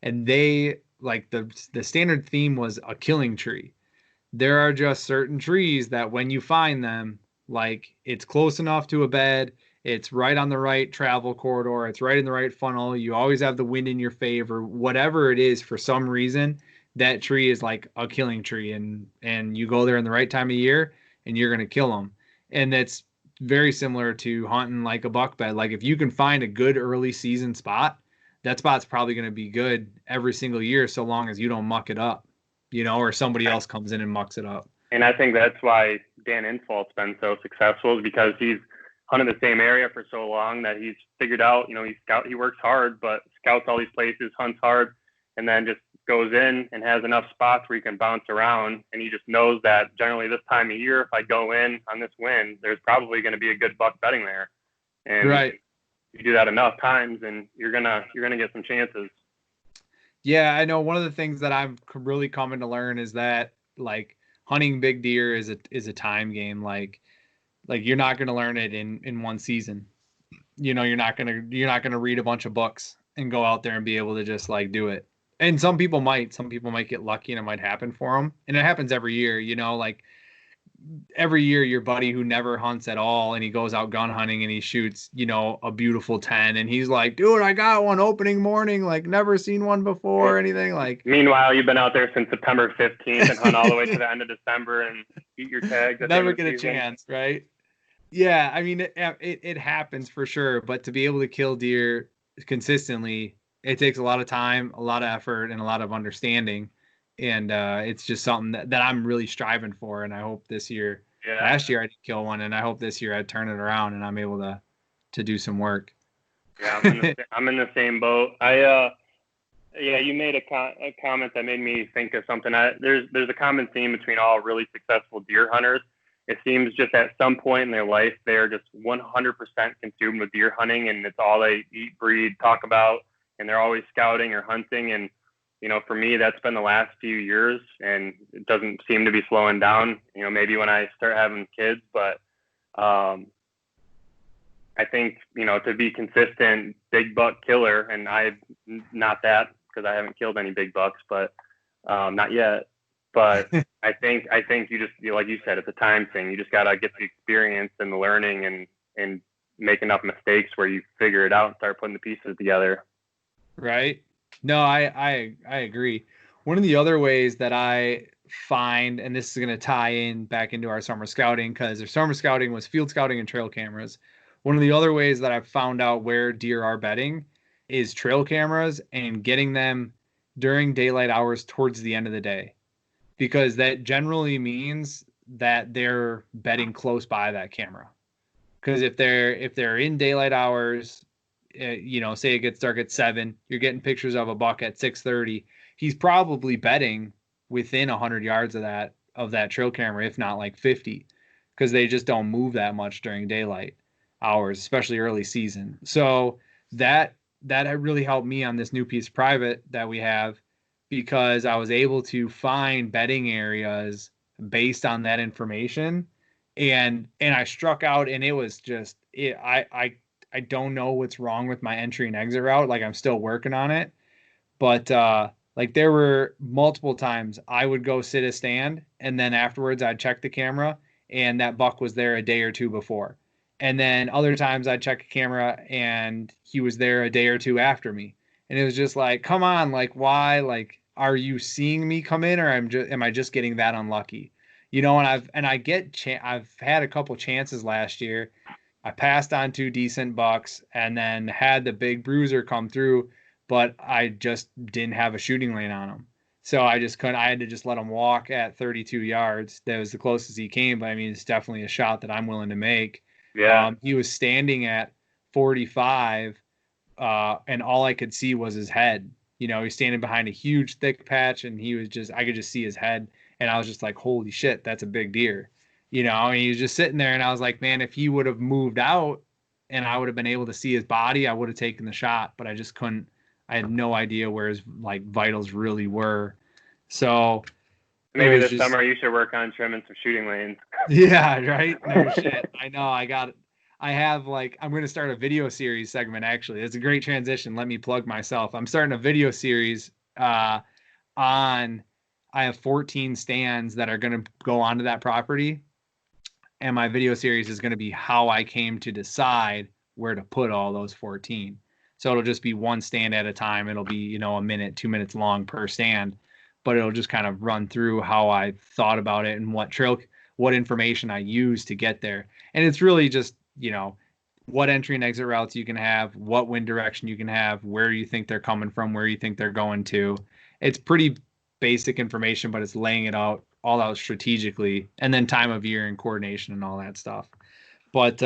and they like the standard theme was a killing tree. There are just certain trees that when you find them, like it's close enough to a bed, it's right on the right travel corridor, it's right in the right funnel, you always have the wind in your favor, whatever it is, for some reason that tree is like a killing tree, and you go there in the right time of year and you're going to kill them. And that's very similar to hunting like a buck bed. Like if you can find a good early season spot, that spot's probably going to be good every single year, so long as you don't muck it up, or somebody else comes in and mucks it up. And I think that's why Dan Infalt's been so successful, is because he's hunted the same area for so long that he's figured out, he works hard, but scouts all these places, hunts hard, and then just goes in and has enough spots where he can bounce around. And he just knows that generally this time of year, if I go in on this wind, there's probably going to be a good buck bedding there. And right. You do that enough times, and you're gonna get some chances. Yeah, I know. One of the things that I'm really coming to learn is that like hunting big deer is a time game. Like you're not going to learn it in one season. You're not going to read a bunch of books and go out there and be able to just like do it. And some people might get lucky and it might happen for them. And it happens every year, like every year your buddy who never hunts at all, and he goes out gun hunting and he shoots, a beautiful 10, and he's like, dude, I got one opening morning, like never seen one before or anything. Like meanwhile, you've been out there since September 15th and hunt all the way to the end of December and eat your tags. Never get a chance, right? Yeah, I mean, it happens for sure, but to be able to kill deer consistently, it takes a lot of time, a lot of effort, and a lot of understanding. And it's just something that I'm really striving for. And I hope this year, last year I did kill one, and I hope this year I turn it around and I'm able to do some work. Yeah, I'm in the same boat. You made a comment that made me think of something. There's a common theme between all really successful deer hunters it seems just at some point in their life, they're just 100% consumed with deer hunting, and it's all they eat, breed, talk about, and they're always scouting or hunting. And, for me, that's been the last few years, and it doesn't seem to be slowing down, maybe when I start having kids. But I think, to be consistent big buck killer, and I'm not that because I haven't killed any big bucks, but not yet. But I think you just, like you said, it's a time thing. You just got to get the experience and the learning and make enough mistakes where you figure it out and start putting the pieces together. Right. No, I agree. One of the other ways that I find, and this is going to tie in back into our summer scouting, because our summer scouting was field scouting and trail cameras. One of the other ways that I've found out where deer are bedding is trail cameras and getting them during daylight hours towards the end of the day, because that generally means that they're bedding close by that camera. Because if they're in daylight hours, say it gets dark at 7, you're getting pictures of a buck at 6:30. He's probably bedding within 100 yards of that trail camera, if not like 50, because they just don't move that much during daylight hours, especially early season. So that really helped me on this new piece of private that we have, because I was able to find bedding areas based on that information, and I struck out, and it was just I don't know what's wrong with my entry and exit route. Like, I'm still working on it, but like, there were multiple times I would go sit a stand, and then afterwards I'd check the camera, and that buck was there a day or two before. And then other times I'd check a camera and he was there a day or two after me. And it was just like, come on, like, why? Like, are you seeing me come in, or am I just getting that unlucky? And I've had a couple chances last year. I passed on 2 decent bucks and then had the big bruiser come through, but I just didn't have a shooting lane on him. So I just couldn't. I had to just let him walk at 32 yards. That was the closest he came, but I mean, it's definitely a shot that I'm willing to make. Yeah. He was standing at 45, and all I could see was his head. He's standing behind a huge thick patch, and I could just see his head, and I was just like, holy shit, that's a big deer. And he was just sitting there, and I was like, man, if he would have moved out and I would have been able to see his body, I would have taken the shot, but I just couldn't. I had no idea where his like vitals really were. So maybe this summer you should work on trimming some shooting lanes. Yeah, right. No shit. I know. I have I'm going to start a video series segment. Actually, it's a great transition. Let me plug myself. I'm starting a video series I have 14 stands that are going to go onto that property. And my video series is going to be how I came to decide where to put all those 14. So it'll just be one stand at a time. It'll be, a minute, 2 minutes long per stand, but it'll just kind of run through how I thought about it and what information I use to get there. And it's really just, what entry and exit routes you can have, what wind direction you can have, where you think they're coming from, where you think they're going to. It's pretty basic information, but it's laying it out all out strategically, and then time of year and coordination and all that stuff. But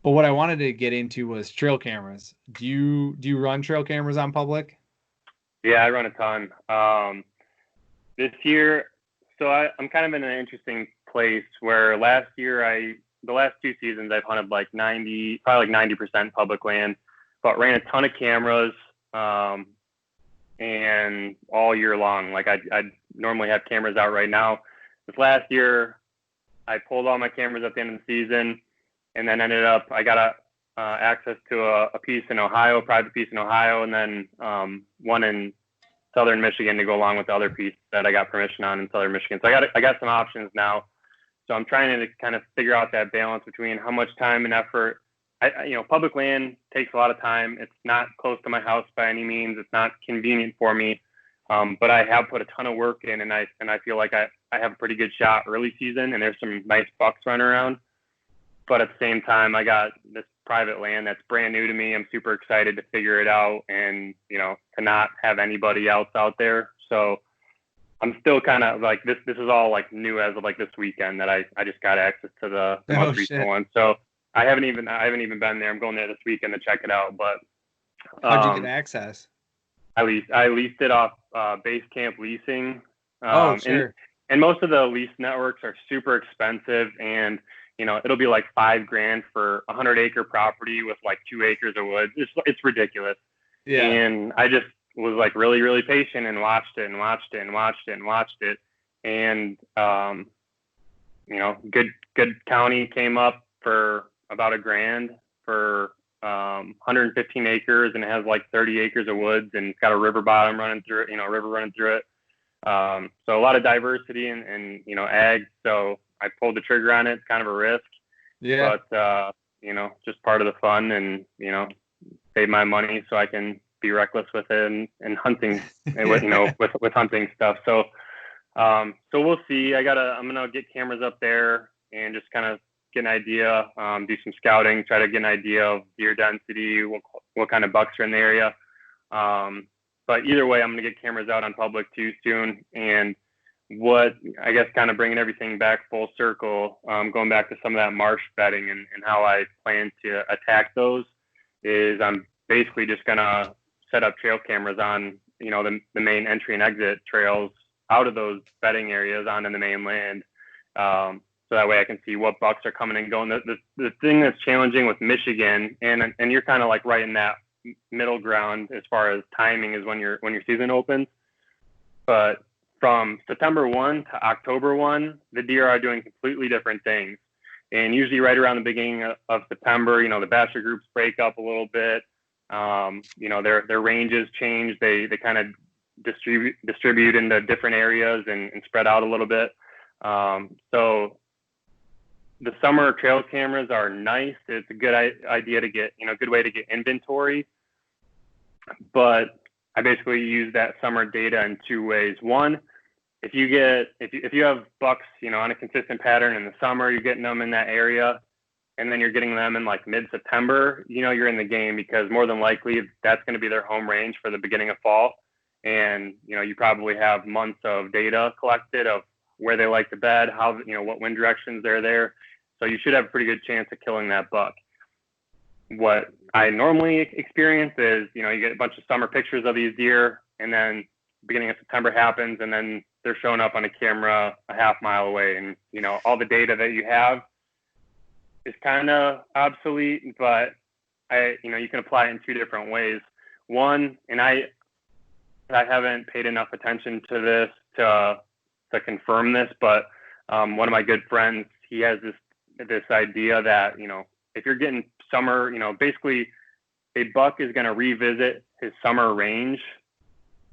what I wanted to get into was trail cameras. Do you run trail cameras on public? Yeah, I run a ton. This year, so I'm kind of in an interesting place where the last 2 seasons I've hunted probably 90% public land, but ran a ton of cameras, and all year long. Like, I normally have cameras out right now. This last year, I pulled all my cameras at the end of the season, and then I got access to a piece in Ohio, a private piece in Ohio, and then one in Southern Michigan to go along with the other piece that I got permission on in Southern Michigan. So I got some options now. So I'm trying to kind of figure out that balance between how much time and effort. Public land takes a lot of time. It's not close to my house by any means. It's not convenient for me. But I have put a ton of work in, and I feel like I have a pretty good shot early season, and there's some nice bucks running around. But at the same time, I got this private land that's brand new to me. I'm super excited to figure it out and, to not have anybody else out there. So I'm still kind of like, this is all new as of this weekend that I just got access to the most recent one. So I haven't even been there. I'm going there this weekend to check it out. But how'd you get access? I leased it off Base Camp Leasing. Sure. and most of the lease networks are super expensive, and it'll be like $5,000 for 100-acre property with like 2 acres of woods. It's ridiculous. Yeah. And I just was like really, really patient and watched it and watched it and watched it and watched it. And, good county came up for about $1,000 for 115 acres, and it has like 30 acres of woods, and it's got a river bottom running through it, river running through it. So a lot of diversity and ag. So I pulled the trigger on it. It's kind of a risk, but just part of the fun, and save my money so I can be reckless with it and hunting, with hunting stuff. So we'll see. I'm gonna get cameras up there and just kind of get an idea, do some scouting, try to get an idea of deer density, what kind of bucks are in the area. But either way, I'm going to get cameras out on public too soon. And what, I guess, kind of bringing everything back full circle, going back to some of that marsh bedding and how I plan to attack those, is I'm basically just going to set up trail cameras on, the main entry and exit trails out of those bedding areas onto the mainland. So that way I can see what bucks are coming and going. The thing that's challenging with Michigan, and you're kind of like right in that middle ground as far as timing, is when your season opens. But from September 1 to October 1, the deer are doing completely different things. And usually right around the beginning of September, the bachelor groups break up a little bit. Their ranges change. They kind of distribute into different areas and spread out a little bit. So the summer trail cameras are nice. It's a good idea to get, good way to get inventory. But I basically use that summer data in 2 ways. One, if you have bucks, on a consistent pattern in the summer, you're getting them in that area, and then you're getting them in like mid-September, you're in the game, because more than likely that's going to be their home range for the beginning of fall. And, you probably have months of data collected of where they like to bed, how, what wind directions they're there. So you should have a pretty good chance of killing that buck. What I normally experience is, you get a bunch of summer pictures of these deer, and then beginning of September happens, and then they're showing up on a camera a half mile away. And, all the data that you have is kind of obsolete, but you can apply it in 2 different ways. One, and I haven't paid enough attention to this to confirm this, but one of my good friends, he has this idea that, if you're getting summer, basically a buck is going to revisit his summer range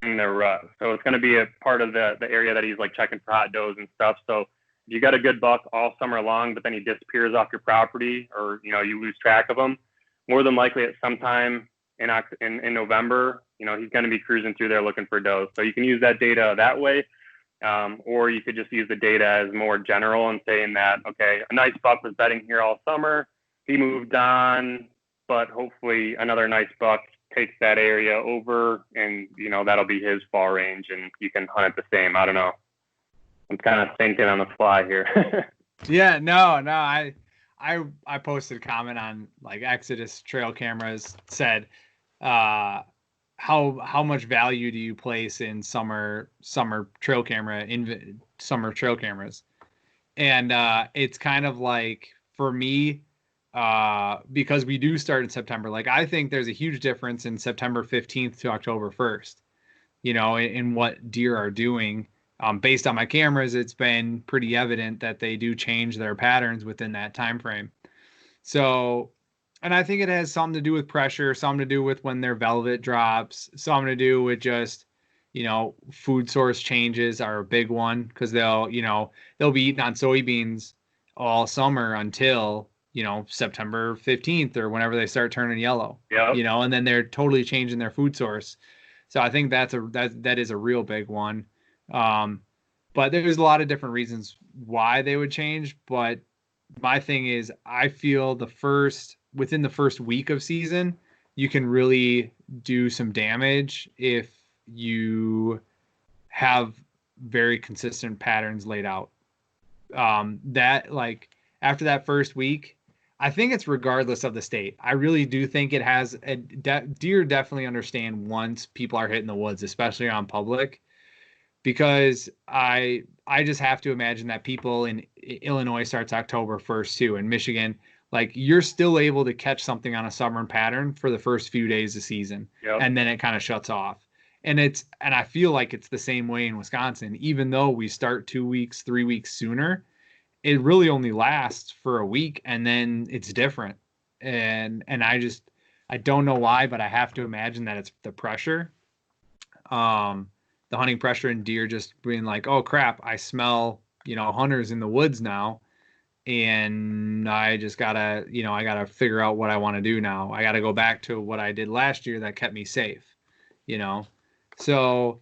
in the rut. So it's going to be a part of the area that he's like checking for hot does and stuff. So if you got a good buck all summer long, but then he disappears off your property, or, you lose track of him, more than likely at some time in November, he's going to be cruising through there looking for does. So you can use that data that way. Or you could just use the data as more general and saying that, okay, a nice buck was bedding here all summer. He moved on, but hopefully another nice buck takes that area over, and, that'll be his fall range, and you can hunt it the same. I don't know. I'm kind of thinking on the fly here. Yeah, no. I posted a comment on like Exodus trail cameras, said, how much value do you place in summer trail cameras? And it's kind of like, for me, because we do start in September, like I think there's a huge difference in September 15th to October 1st, in what deer are doing. Based on my cameras, it's been pretty evident that they do change their patterns within that time frame. So, and I think it has something to do with pressure, something to do with when their velvet drops, something to do with just, food source changes are a big one, because they'll be eating on soybeans all summer until, September 15th or whenever they start turning yellow. Yep. And then they're totally changing their food source. So I think that is a real big one. But there's a lot of different reasons why they would change. But my thing is, I feel within the first week of season, you can really do some damage if you have very consistent patterns laid out. That, like, after that first week, I think it's regardless of the state. I really do think it has deer definitely understand once people are hitting the woods, especially on public, because I I just have to imagine that people in Illinois starts October 1st too, and Michigan, like you're still able to catch something on a summer pattern for the first few days of season, Yep. and then it kind of shuts off. And I feel like it's the same way in Wisconsin, even though we start 2 weeks, 3 weeks sooner, it really only lasts for a week and then it's different. And I don't know why, but I have to imagine that it's the pressure. The hunting pressure and deer just being like, oh crap, I smell, hunters in the woods now. And I just gotta, I gotta figure out what I want to do now. I gotta go back to what I did last year that kept me safe, you know. So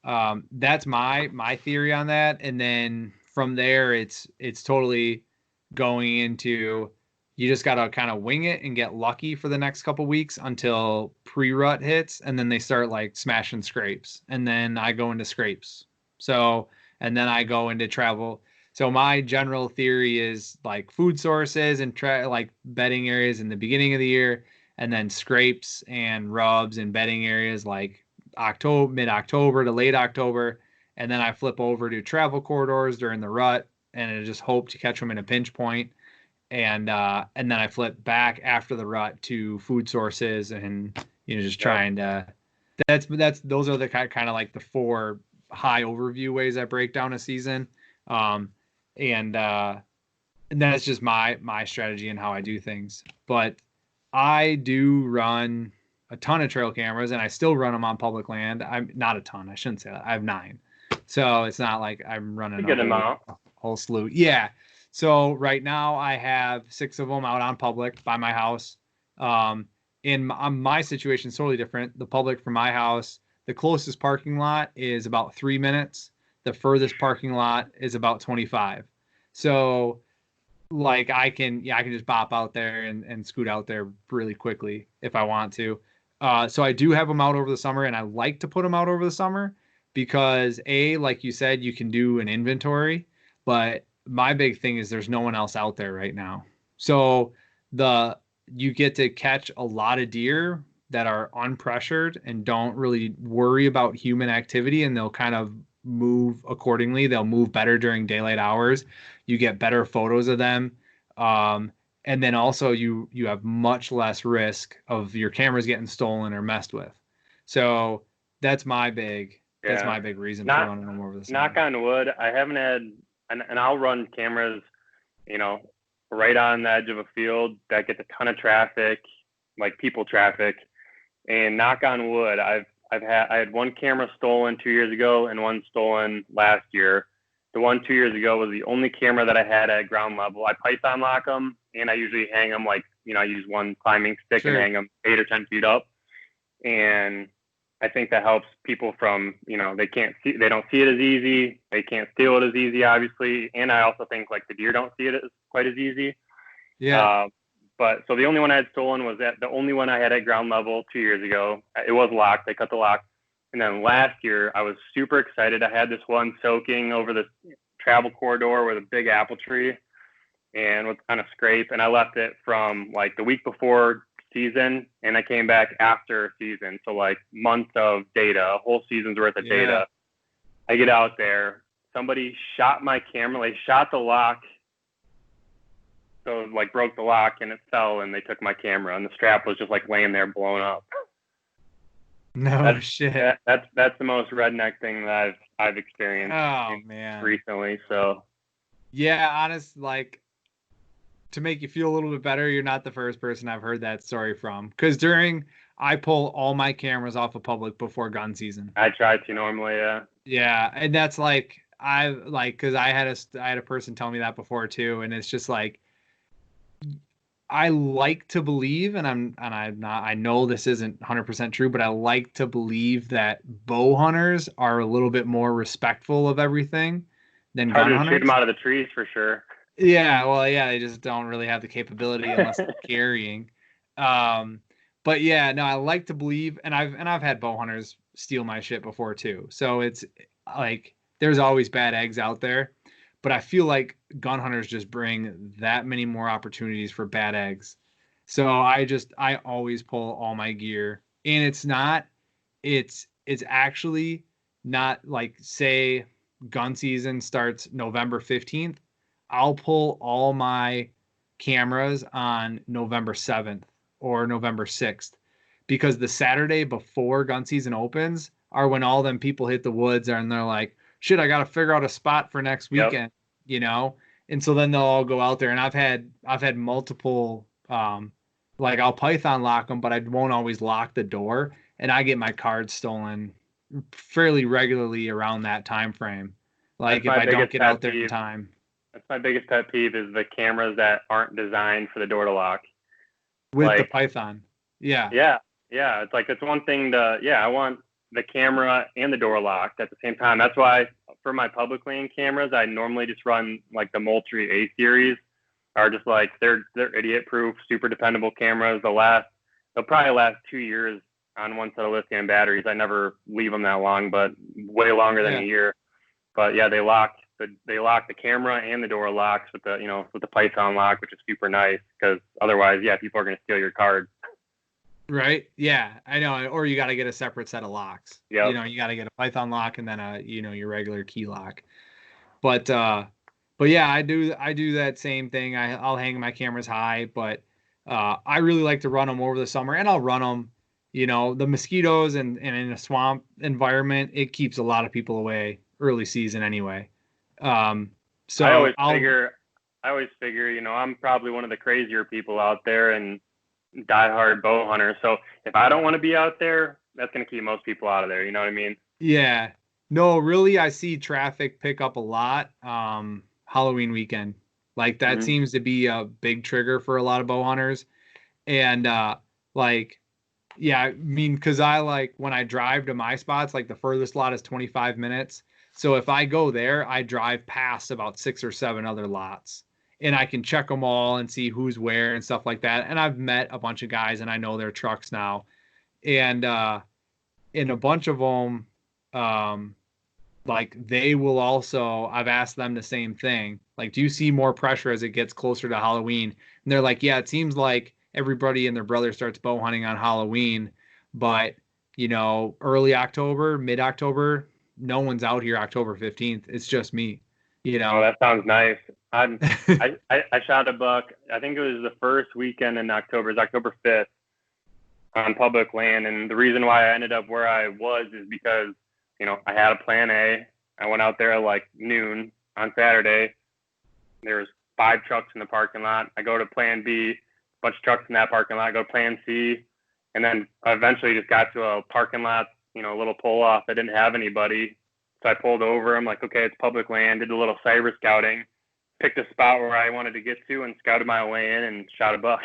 that's my theory on that. And then from there, it's totally going into you just gotta kind of wing it and get lucky for the next couple weeks until pre-rut hits, and then they start like smashing scrapes, and then I go into scrapes. So and then I go into travel. So my general theory is like food sources and like bedding areas in the beginning of the year, and then scrapes and rubs and bedding areas like mid-October to late October, and then I flip over to travel corridors during the rut, and I just hope to catch them in a pinch point, and then I flip back after the rut to food sources, and just trying to. That's those are the kind of like the four high overview ways I break down a season, um, and that's just my strategy and how I do things. But I do run a ton of trail cameras, and I still run them on public land. I'm not a ton. I shouldn't say that. I have 9, so it's not like I'm running a good amount. A whole slew. Yeah. So right now I have 6 of them out on public by my house. In my situation is totally different. The public from my house, the closest parking lot is about 3 minutes. The furthest parking lot is about 25. So like I can just bop out there and scoot out there really quickly if I want to. So I do have them out over the summer, and I like to put them out over the summer because like you said, you can do an inventory, but my big thing is there's no one else out there right now. So you get to catch a lot of deer that are unpressured and don't really worry about human activity, and they'll kind of move accordingly. They'll move better during daylight hours. You get better photos of them. And then also you have much less risk of your cameras getting stolen or messed with. So that's my big reason for running them over the summer. Knock on wood, I haven't had, and I'll run cameras, right on the edge of a field that gets a ton of traffic, like people traffic. And knock on wood, I had one camera stolen 2 years ago and one stolen last year. The one 2 years ago was the only camera that I had at ground level. I Python lock them, and I usually hang them I use one climbing stick and hang them 8 or 10 feet up. And I think that helps people from, they don't see it as easy. They can't steal it as easy, obviously. And I also think like the deer don't see it as quite as easy. Yeah. But so the only one I had stolen was the only one I had at ground level 2 years ago. It was locked. They cut the lock. And then last year, I was super excited. I had this one soaking over the travel corridor with a big apple tree and was on a scrape. And I left it from like the week before season, and I came back after season. So like months of data, a whole season's worth of data. I get out there. Somebody shot my camera. They shot the lock. So it like broke the lock and it fell, and they took my camera, and the strap was just like laying there blown up. No shit. That's the most redneck thing that I've experienced. Oh man. Recently. So yeah, honest, like to make you feel a little bit better, you're not the first person I've heard that story from. Because I pull all my cameras off of public before gun season. I try to normally, yeah. Yeah, and that's like because I had a person tell me that before too, and it's just like I like to believe, and I'm not. I know this isn't 100% true, but I like to believe that bow hunters are a little bit more respectful of everything than gun hunters. Shoot them out of the trees for sure. Yeah, well, yeah, they just don't really have the capability unless they're carrying. But yeah, no, I like to believe, and I've had bow hunters steal my shit before too. So it's like there's always bad eggs out there. But I feel like gun hunters just bring that many more opportunities for bad eggs. So I always pull all my gear, and it's actually not like, say, gun season starts November 15th, I'll pull all my cameras on November 7th or November 6th, because the Saturday before gun season opens are when all them people hit the woods and they're like, shit, I got to figure out a spot for next Yep. weekend, you know? And so then they'll all go out there, and I've had multiple, like I'll Python lock them, but I won't always lock the door, and I get my cards stolen fairly regularly around that time frame. That's Like if my I don't biggest get pet out there in peeve. time. That's my biggest pet peeve is the cameras that aren't designed for the door to lock. With the Like, Python. Yeah. yeah, yeah. It's like it's one thing to I want the camera and the door locked at the same time. That's why for my public lane cameras, I normally just run like the Moultrie A series, are just like they're idiot proof, super dependable cameras. They'll probably last 2 years on one set of lithium batteries. I never leave them that long, but way longer than Yeah. a year. But yeah, they lock the camera and the door locks with the Python lock, which is super nice because otherwise, yeah, people are gonna steal your card. Right. Yeah, I know. Or you got to get a separate set of locks. Yep. You got to get a Python lock and then your regular key lock. But yeah, I do that same thing. I'll hang my cameras high, but I really like to run them over the summer, and I'll run them. The mosquitoes and in a swamp environment, it keeps a lot of people away early season anyway. So I always figure, I'm probably one of the crazier people out there and diehard bow hunter. So if I don't want to be out there, that's going to keep most people out of there. You know what I mean? Yeah. No, really, I see traffic pick up a lot Halloween weekend. Like that Mm-hmm. seems to be a big trigger for a lot of bow hunters. And like yeah, I mean, because I like when I drive to my spots, like the furthest lot is 25 minutes. So if I go there, I drive past about 6 or 7 other lots, and I can check them all and see who's where and stuff like that. And I've met a bunch of guys and I know their trucks now. And in a bunch of them, um, like they will also, I've asked them the same thing. Like, do you see more pressure as it gets closer to Halloween? And they're like, yeah, it seems like everybody and their brother starts bow hunting on Halloween, but early October, mid-October, no one's out here October 15th. It's just me, you Oh, know. that sounds nice. I shot a buck. I think it was the first weekend in October. It's October 5th on public land. And the reason why I ended up where I was is because, I had a plan A. I went out there at like noon on Saturday. There was 5 trucks in the parking lot. I go to plan B, a bunch of trucks in that parking lot. I go to plan C, and then I eventually just got to a parking lot, a little pull off. I didn't have anybody. So I pulled over. I'm like, okay, it's public land. Did a little cyber scouting, picked a spot where I wanted to get to, and scouted my way in and shot a buck.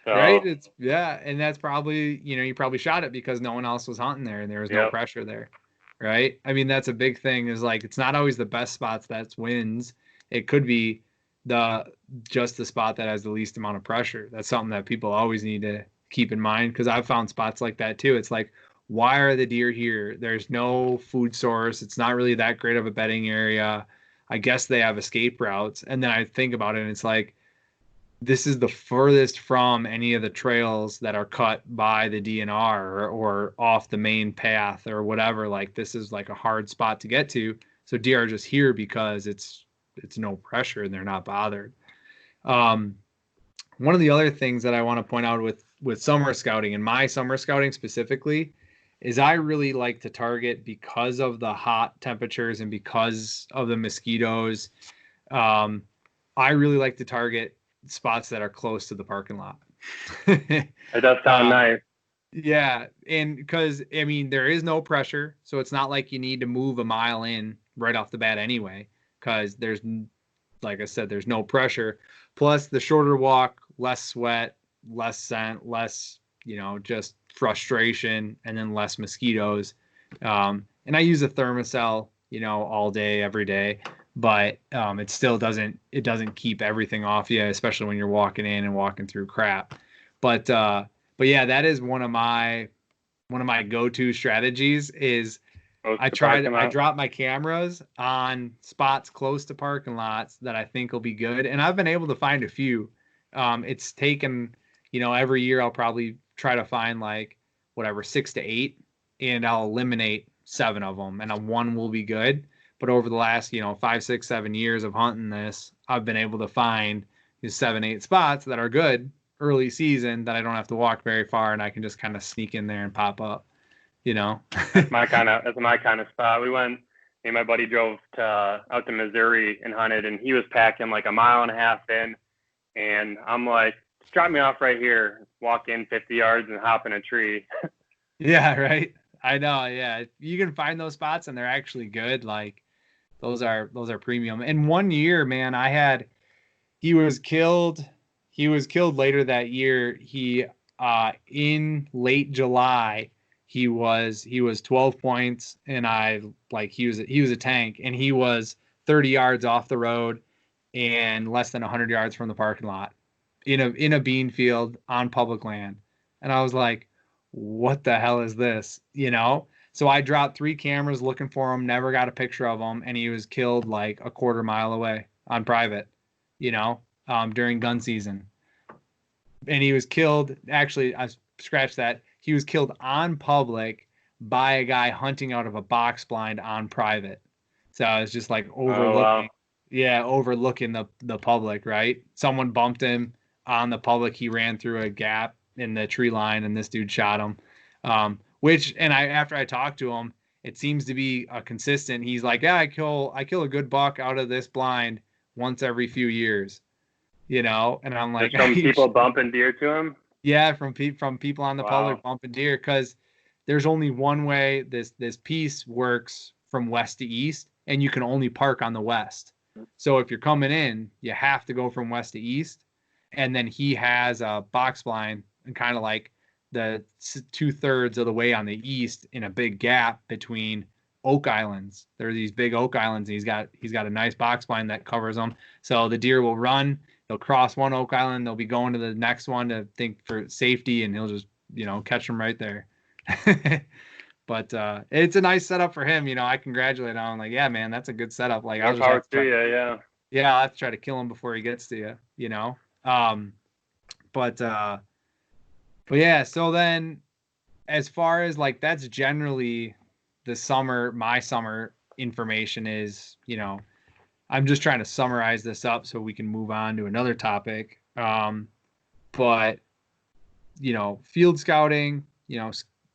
Right? So, And that's probably, you probably shot it because no one else was hunting there and there was no yep. pressure there. Right? I mean, that's a big thing is like it's not always the best spots that wins. It could be just the spot that has the least amount of pressure. That's something that people always need to keep in mind, because I've found spots like that too. It's like, why are the deer here? There's no food source. It's not really that great of a bedding area. I guess they have escape routes. And then I think about it and it's like, this is the furthest from any of the trails that are cut by the DNR or off the main path or whatever. Like this is like a hard spot to get to. So deer are just here because it's no pressure and they're not bothered. One of the other things that I want to point out with summer scouting and my summer scouting specifically is I really like to target, because of the hot temperatures and because of the mosquitoes. I really like to target spots that are close to the parking lot. It does sound nice. Yeah, and because I mean there is no pressure, so it's not like you need to move a mile in right off the bat anyway, because like I said, there's no pressure. Plus the shorter walk, less sweat, less scent, less just frustration, and then less mosquitoes. And I use a thermocell, all day, every day, but it still doesn't keep everything off you, especially when you're walking in and walking through crap. But yeah, that is one of my go-to strategies is I drop my cameras on spots close to parking lots that I think will be good. And I've been able to find a few. It's taken, every year I'll probably try to find like whatever 6 to 8, and I'll eliminate 7 of them, and a one will be good. But over the last, 5, 6, 7 years of hunting this, I've been able to find these 7, 8 spots that are good early season that I don't have to walk very far, and I can just kind of sneak in there and pop up. That's my kind of spot. We went. Me and my buddy drove out to Missouri and hunted, and he was packing like a mile and a half in, and I'm like, just drop me off right here. Walk in 50 yards and hop in a tree. Yeah, right. I know. Yeah, you can find those spots, and they're actually good. Like those are premium. In 1 year, man, he was killed. He was killed later that year. He in late July, he was 12 points, and he was a tank, and he was 30 yards off the road and less than 100 yards from the parking lot in a bean field on public land. And I was like, what the hell is this? So I dropped 3 cameras looking for him, never got a picture of him, and he was killed like a quarter mile away on private, during gun season. And he was killed, actually, I scratched that. He was killed on public by a guy hunting out of a box blind on private. So I was just like overlooking the public, right? Someone bumped him on the public. He ran through a gap in the tree line, and this dude shot him. After I talked to him, it seems to be a consistent. He's like, yeah, I kill a good buck out of this blind once every few years, and I'm like, from people bumping deer to him. Yeah, from people on the public bumping deer, because there's only one way this piece works from west to east, and you can only park on the west. So if you're coming in, you have to go from west to east, and then he has a box blind and kind of like the 2/3 of the way on the east in a big gap between oak islands. There are these big oak islands, and he's got a nice box blind that covers them. So the deer will run, they'll cross one oak island, they'll be going to the next one to think for safety, and he'll just catch them right there. But it's a nice setup for him. I congratulate him. I'm like, yeah, man, that's a good setup. Like, I'll just have to I'll have to try to kill him before he gets to you. But yeah, so then as far as like, that's generally my summer information is, I'm just trying to summarize this up so we can move on to another topic. But field scouting,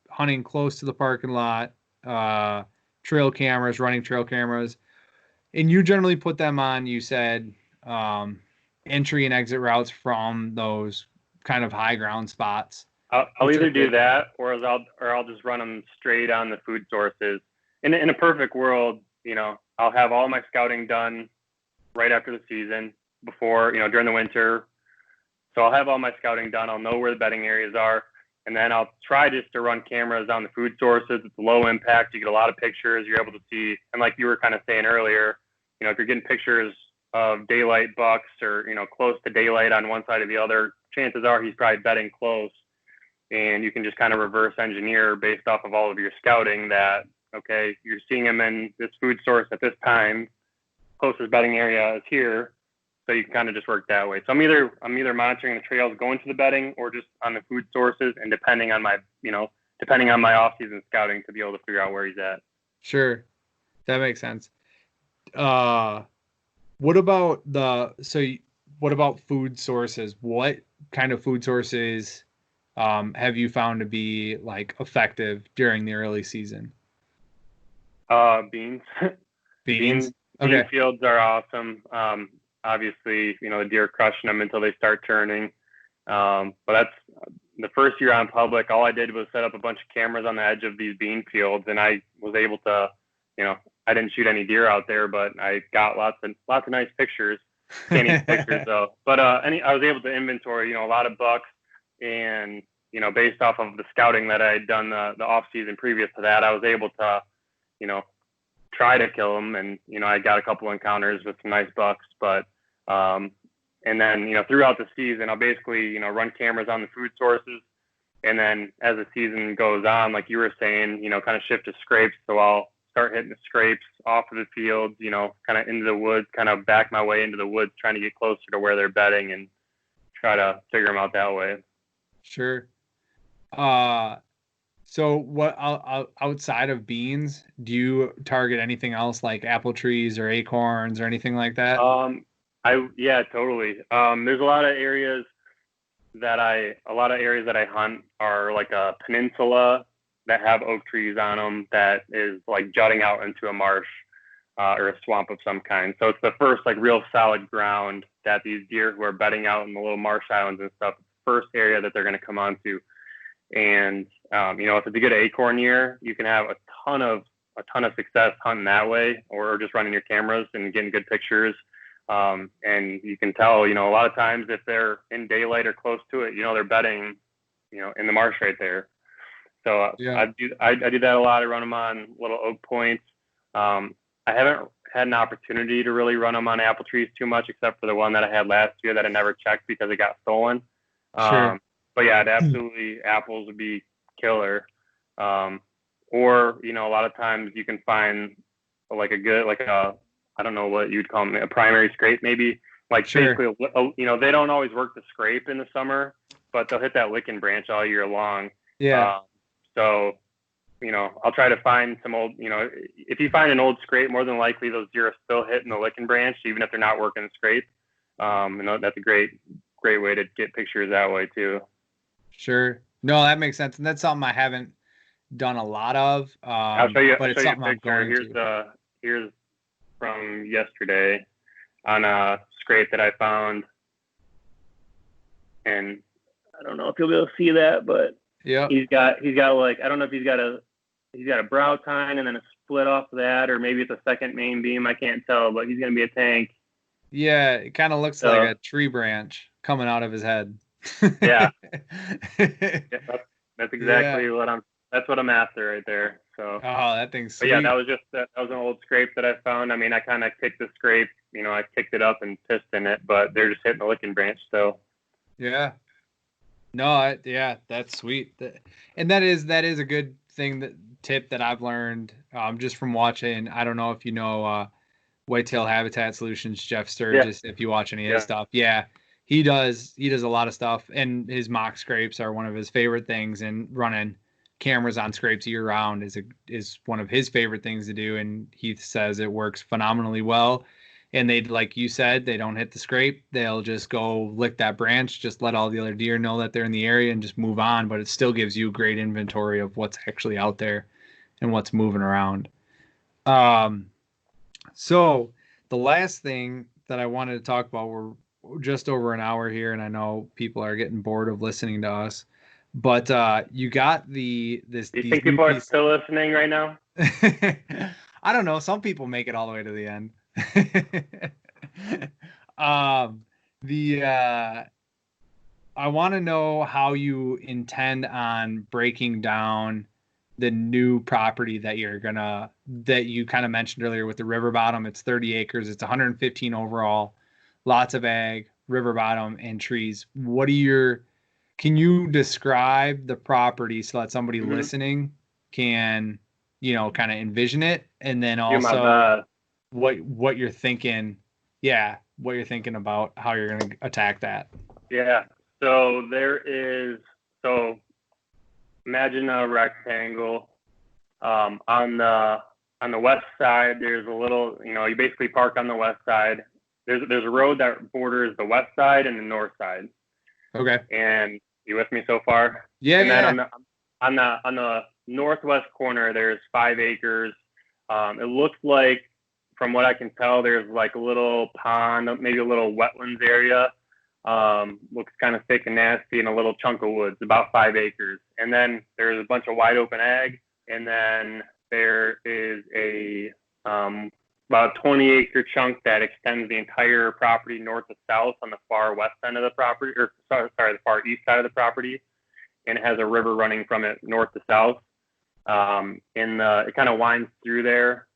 hunting close to the parking lot, running trail cameras, and you generally put them on, you said, entry and exit routes from those kind of high ground spots. I'll either do that, or I'll just run them straight on the food sources. In a perfect world, I'll have all my scouting done right after the season, before, during the winter. So I'll have all my scouting done. I'll know where the bedding areas are. And then I'll try just to run cameras on the food sources. It's low impact. You get a lot of pictures. You're able to see. And like you were kind of saying earlier, if you're getting pictures of daylight bucks or, close to daylight on one side or the other, chances are he's probably bedding close. And you can just kind of reverse engineer based off of all of your scouting that, okay, you're seeing him in this food source at this time. Closest bedding area is here. So you can kind of just work that way. So I'm either monitoring the trails going to the bedding, or just on the food sources, and depending on my off-season scouting to be able to figure out where he's at. Sure. That makes sense. What about food sources? What kind of food sources have you found to be like effective during the early season? Beans. Beans. Okay. Bean fields are awesome. Obviously, the deer crushing them until they start turning. But that's the first year on public. All I did was set up a bunch of cameras on the edge of these bean fields, and I was able to, I didn't shoot any deer out there, but I got lots of nice pictures. Can't even pictures though. But I was able to inventory, a lot of bucks, and based off of the scouting that I had done the off season previous to that, I was able to, try to kill them, and I got a couple encounters with some nice bucks, but and then throughout the season I'll basically run cameras on the food sources, and then as the season goes on, like you were saying, kind of shift to scrapes. So I'll start hitting the scrapes off of the fields, kind of into the woods, kind of back my way into the woods, trying to get closer to where they're bedding and try to figure them out that way. Sure. So what outside of beans, do you target anything else like apple trees or acorns or anything like that? Yeah, totally. There's a lot of areas that I hunt are like a peninsula that have oak trees on them that is like jutting out into a marsh or a swamp of some kind. So it's the first like real solid ground that these deer who are bedding out in the little marsh islands and stuff, first area that they're going to come onto. And if it's a good acorn year, you can have a ton of success hunting that way, or just running your cameras and getting good pictures. And you can tell, a lot of times if they're in daylight or close to it, they're bedding, in the marsh right there. So Yeah, I do that a lot. I run them on little oak points. I haven't had an opportunity to really run them on apple trees too much, except for the one that I had last year that I never checked because it got stolen. sure. But yeah, absolutely, apples would be killer. Or a lot of times you can find like a good like a I don't know what you'd call them, a primary scrape maybe. Like Sure. basically, they don't always work the scrape in the summer, but they'll hit that licking branch all year long. Yeah. Uh, so I'll try to find some old, if you find an old scrape, more than likely those deer are still hitting the licking branch, even if they're not working the scrape. That's a great way to get pictures that way too. Sure. No, that makes sense. And that's something I haven't done a lot of. I'll But show it's you a something I'm picture. going to. Here's from yesterday on a scrape that I found, and I don't know if you'll be able to see that, but Yeah. he's got like, I don't know if he's got a brow tine and then a split off of that, or maybe it's a second main beam. I can't tell, but he's gonna be a tank. Yeah, it kind of looks like So a tree branch coming out of his head. yeah, yeah, that's Yeah. exactly that's what I'm after right there. So, Oh, that thing's but yeah, sweet. that was an old scrape that I found. I mean, I kind of kicked the scrape, I kicked it up and pistoned it, but they're just hitting the licking branch. So Yeah. No, yeah, that's sweet. And that is a good thing, that tip that I've learned just from watching. I don't know if you know Whitetail Habitat Solutions, Jeff yeah, Sturgis, if you watch any of his yeah, stuff. Yeah, he does a lot of stuff, and his mock scrapes are one of his favorite things, and running cameras on scrapes year round is one of his favorite things to do, and he says it works phenomenally well. And they, like you said, they don't hit the scrape. They'll just go lick that branch, just let all the other deer know that they're in the area and just move on, but it still gives you great inventory of what's actually out there and what's moving around. Um, so the last thing that I wanted to talk about, we're just over an hour here, and I know people are getting bored of listening to us. But you got you these think new people are pieces. still listening right now? I don't know. Some people make it all the way to the end. um, the I want to know how you intend on breaking down the new property that you kind of mentioned earlier with the river bottom. It's 30 acres. It's 115 overall, lots of ag, river bottom, and trees. Can you describe the property so that somebody Mm-hmm. listening can, kind of envision it, and then Do my also best. what you're thinking, yeah, what you're thinking about how you're going to attack that. Yeah. So so imagine a rectangle. On the west side, there's a little, you basically park on the west side. There's a road that borders the west side and the north side. Okay. And you with me so far? Yeah, And then yeah. on the northwest corner, there's 5 acres. It looks like, from what I can tell, there's like a little pond, maybe a little wetlands area. Looks kind of thick and nasty, and a little chunk of woods, about 5 acres. And then there's a bunch of wide open ag. And then there is about a 20-acre chunk that extends the entire property north to south on the far west end of the property, or sorry, the far east side of the property, and it has a river running from it north to south. It kind of winds through there,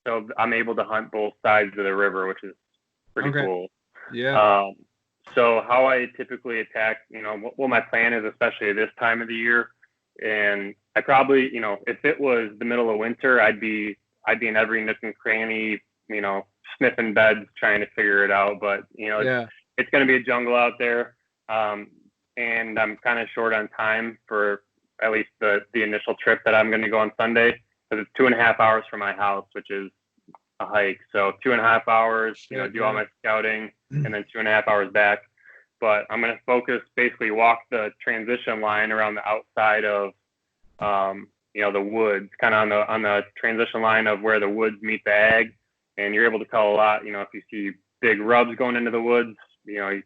so I'm able to hunt both sides of the river, which is pretty Okay. cool. Yeah. So how I typically attack, what my plan is, especially this time of the year, and I probably, if it was the middle of winter, I'd be in every nook and cranny, sniffing beds, trying to figure it out. But Yeah. it's going to be a jungle out there, and I'm kind of short on time for at least the initial trip that I'm going to go on Sunday, because it's 2.5 hours from my house, which is a hike. So 2.5 hours, do all my scouting, and then 2.5 hours back. But I'm going to focus, basically walk the transition line around the outside of, the woods, kind of on the transition line of where the woods meet the ag. And you're able to tell a lot, if you see big rubs going into the woods, you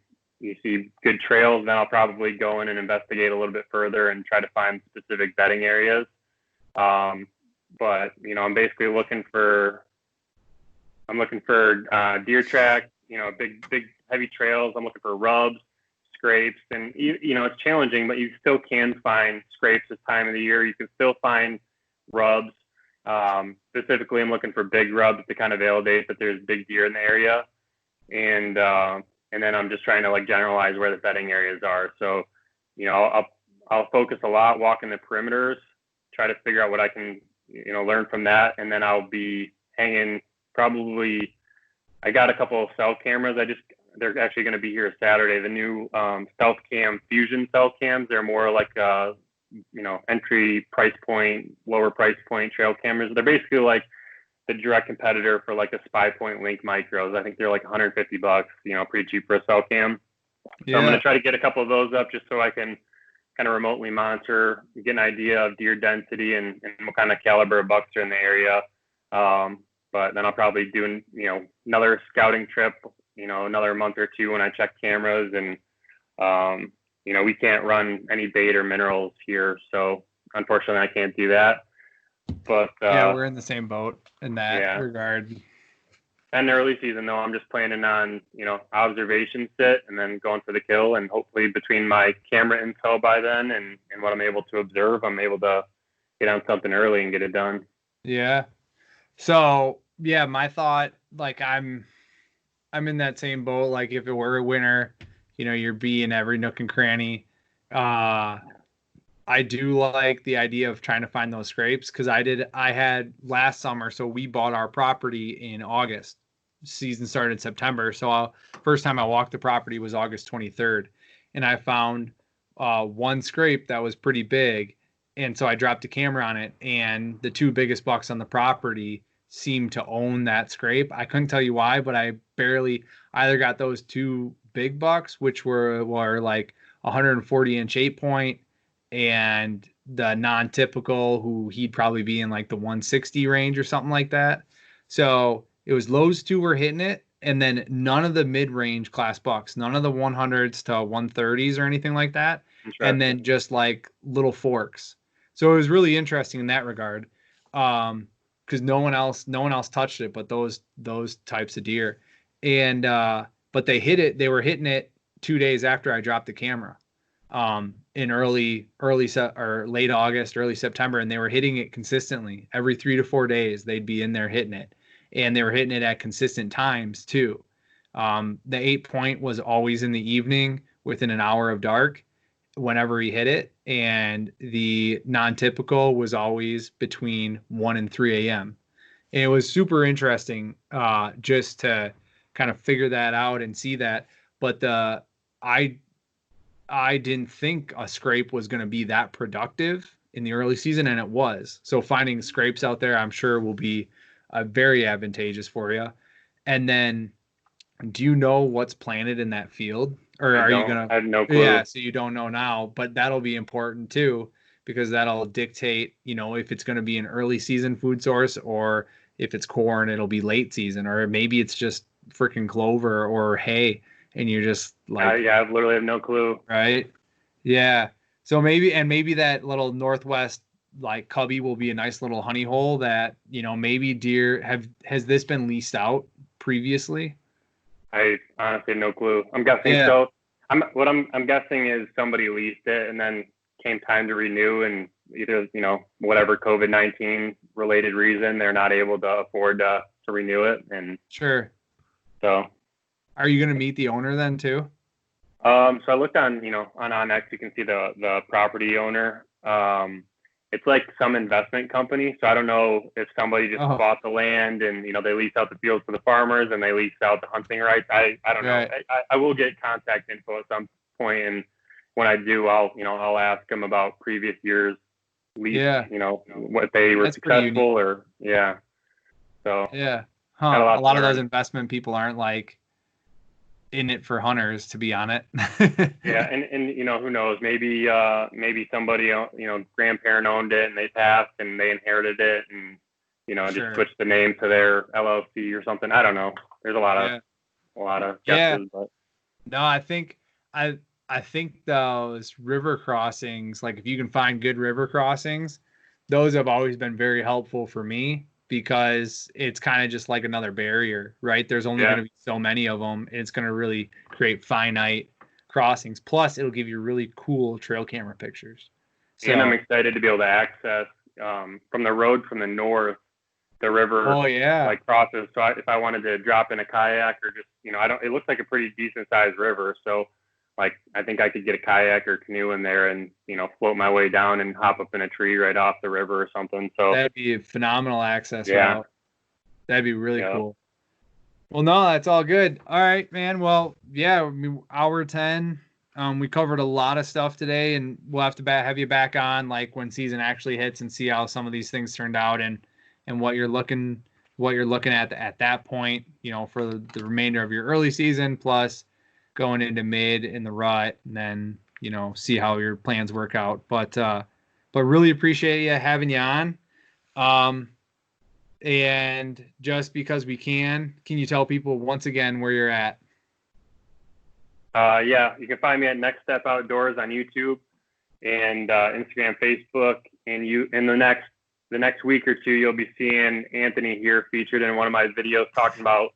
see good trails, then I'll probably go in and investigate a little bit further and try to find specific bedding areas. But, I'm basically looking for deer tracks, big, heavy trails. I'm looking for rubs, scrapes, and, it's challenging, but you still can find scrapes this time of the year. You can still find rubs. Specifically, I'm looking for big rubs to kind of validate that there's big deer in the area. And then I'm just trying to like generalize where the bedding areas are. So, I'll focus a lot walking the perimeters, try to figure out what I can, learn from that. And then I'll be hanging I got a couple of cell cameras. They're actually going to be here Saturday. The new Stealth Cam Fusion cell cams. They're more like, entry price point, lower price point trail cameras. They're basically like the direct competitor for like the Spy Point Link micros. I think they're like $150, pretty cheap for a cell cam. So I'm going to try to get a couple of those up just so I can kind of remotely monitor, get an idea of deer density and what kind of caliber of bucks are in the area. But then I'll probably do, another scouting trip, another month or two when I check cameras. And, we can't run any bait or minerals here. So unfortunately I can't do that. But we're in the same boat in that regard. And the early season, though, I'm just planning on, observation sit and then going for the kill. And hopefully between my camera intel by then and what I'm able to observe, I'm able to get on something early and get it done. Yeah. So, my thought, like I'm in that same boat. Like if it were a winter, you're being every nook and cranny. I do like the idea of trying to find those scrapes because I had last summer. So we bought our property in August. Season started in September. So first time I walked the property was August 23rd. And I found one scrape that was pretty big. And so I dropped a camera on it. And the two biggest bucks on the property seemed to own that scrape. I couldn't tell you why, but I barely either got those two big bucks, which were like 140-inch 8-point, and the non-typical, who he'd probably be in like the 160 range or something like that. So it was those two were hitting it, and then none of the mid-range class bucks, none of the 100s to 130s or anything like that, and then just like little forks. So it was really interesting in that regard, because no one else touched it but those types of deer. And but they were hitting it 2 days after I dropped the camera, in late August, early September, and they were hitting it consistently. Every 3 to 4 days they'd be in there hitting it, and they were hitting it at consistent times too. The 8-point was always in the evening within an hour of dark whenever he hit it, and the non-typical was always between 1 and 3 a.m. And it was super interesting just to kind of figure that out and see that. But I didn't think a scrape was going to be that productive in the early season, and it was. So finding scrapes out there, I'm sure, will be very advantageous for you. And then, do you know what's planted in that field? Or are you going to? I have no clue. Yeah, so you don't know now, but that'll be important too, because that'll dictate, if it's going to be an early season food source, or if it's corn, it'll be late season, or maybe it's just freaking clover or hay, and you're just like, I literally have no clue. Right? Yeah. So maybe that little northwest like cubby will be a nice little honey hole that, maybe deer has this been leased out previously? I honestly have no clue. I'm guessing so. I'm guessing is somebody leased it and then came time to renew, and either, whatever COVID-19 related reason, they're not able to afford to renew it. And sure. So are you going to meet the owner then too? So I looked on, on Onyx, you can see the property owner. It's like some investment company. So I don't know if somebody just bought the land and, they lease out the fields to the farmers and they lease out the hunting rights. I don't know. I will get contact info at some point when I do, I'll ask them about previous years, least, Yeah. what they were That's pretty successful unique. or, yeah. So Yeah. got a Huh. A lot to lot of those learn. investment people aren't like in it for hunters, to be on it. Yeah. And, who knows, maybe somebody, grandparent owned it and they passed and they inherited it and, just Sure. switched the name to their LLC or something. I don't know. There's a Yeah. lot of Yeah. guesses, but No, I I think those river crossings, like if you can find good river crossings, those have always been very helpful for me because it's kind of just like another barrier, right? There's only going yeah. to be so many of them. And it's going to really create finite crossings. Plus, it'll give you really cool trail camera pictures. And I'm So, excited to be able to access from the road from the north, the river oh yeah, like crosses. So if I wanted to drop in a kayak or just, I don't, it looks like a pretty decent sized river. So like, I think I could get a kayak or canoe in there and, float my way down and hop up in a tree right off the river or something. So that'd be a phenomenal access yeah, route. That'd be really yeah. cool. Well, no, that's all good. All right, man. Well, yeah, I mean, hour 10. We covered a lot of stuff today, and we'll have to have you back on like when season actually hits and see how some of these things turned out and what you're looking at that point, for the remainder of your early season plus going into mid in the rut, and then, see how your plans work out. But really appreciate you having you on. Um, and just because we can you tell people once again where you're at? Yeah, you can find me at Next Step Outdoors on YouTube and Instagram, Facebook, and in the next week or two, you'll be seeing Anthony here featured in one of my videos talking about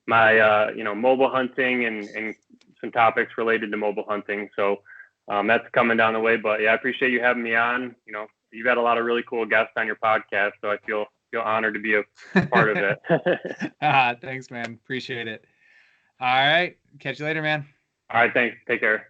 my mobile hunting and some topics related to mobile hunting. So that's coming down the way. But yeah, I appreciate you having me on. You've had a lot of really cool guests on your podcast, so I feel honored to be a part of it. Thanks, man. Appreciate it. All right. Catch you later, man. All right, thanks. Take care.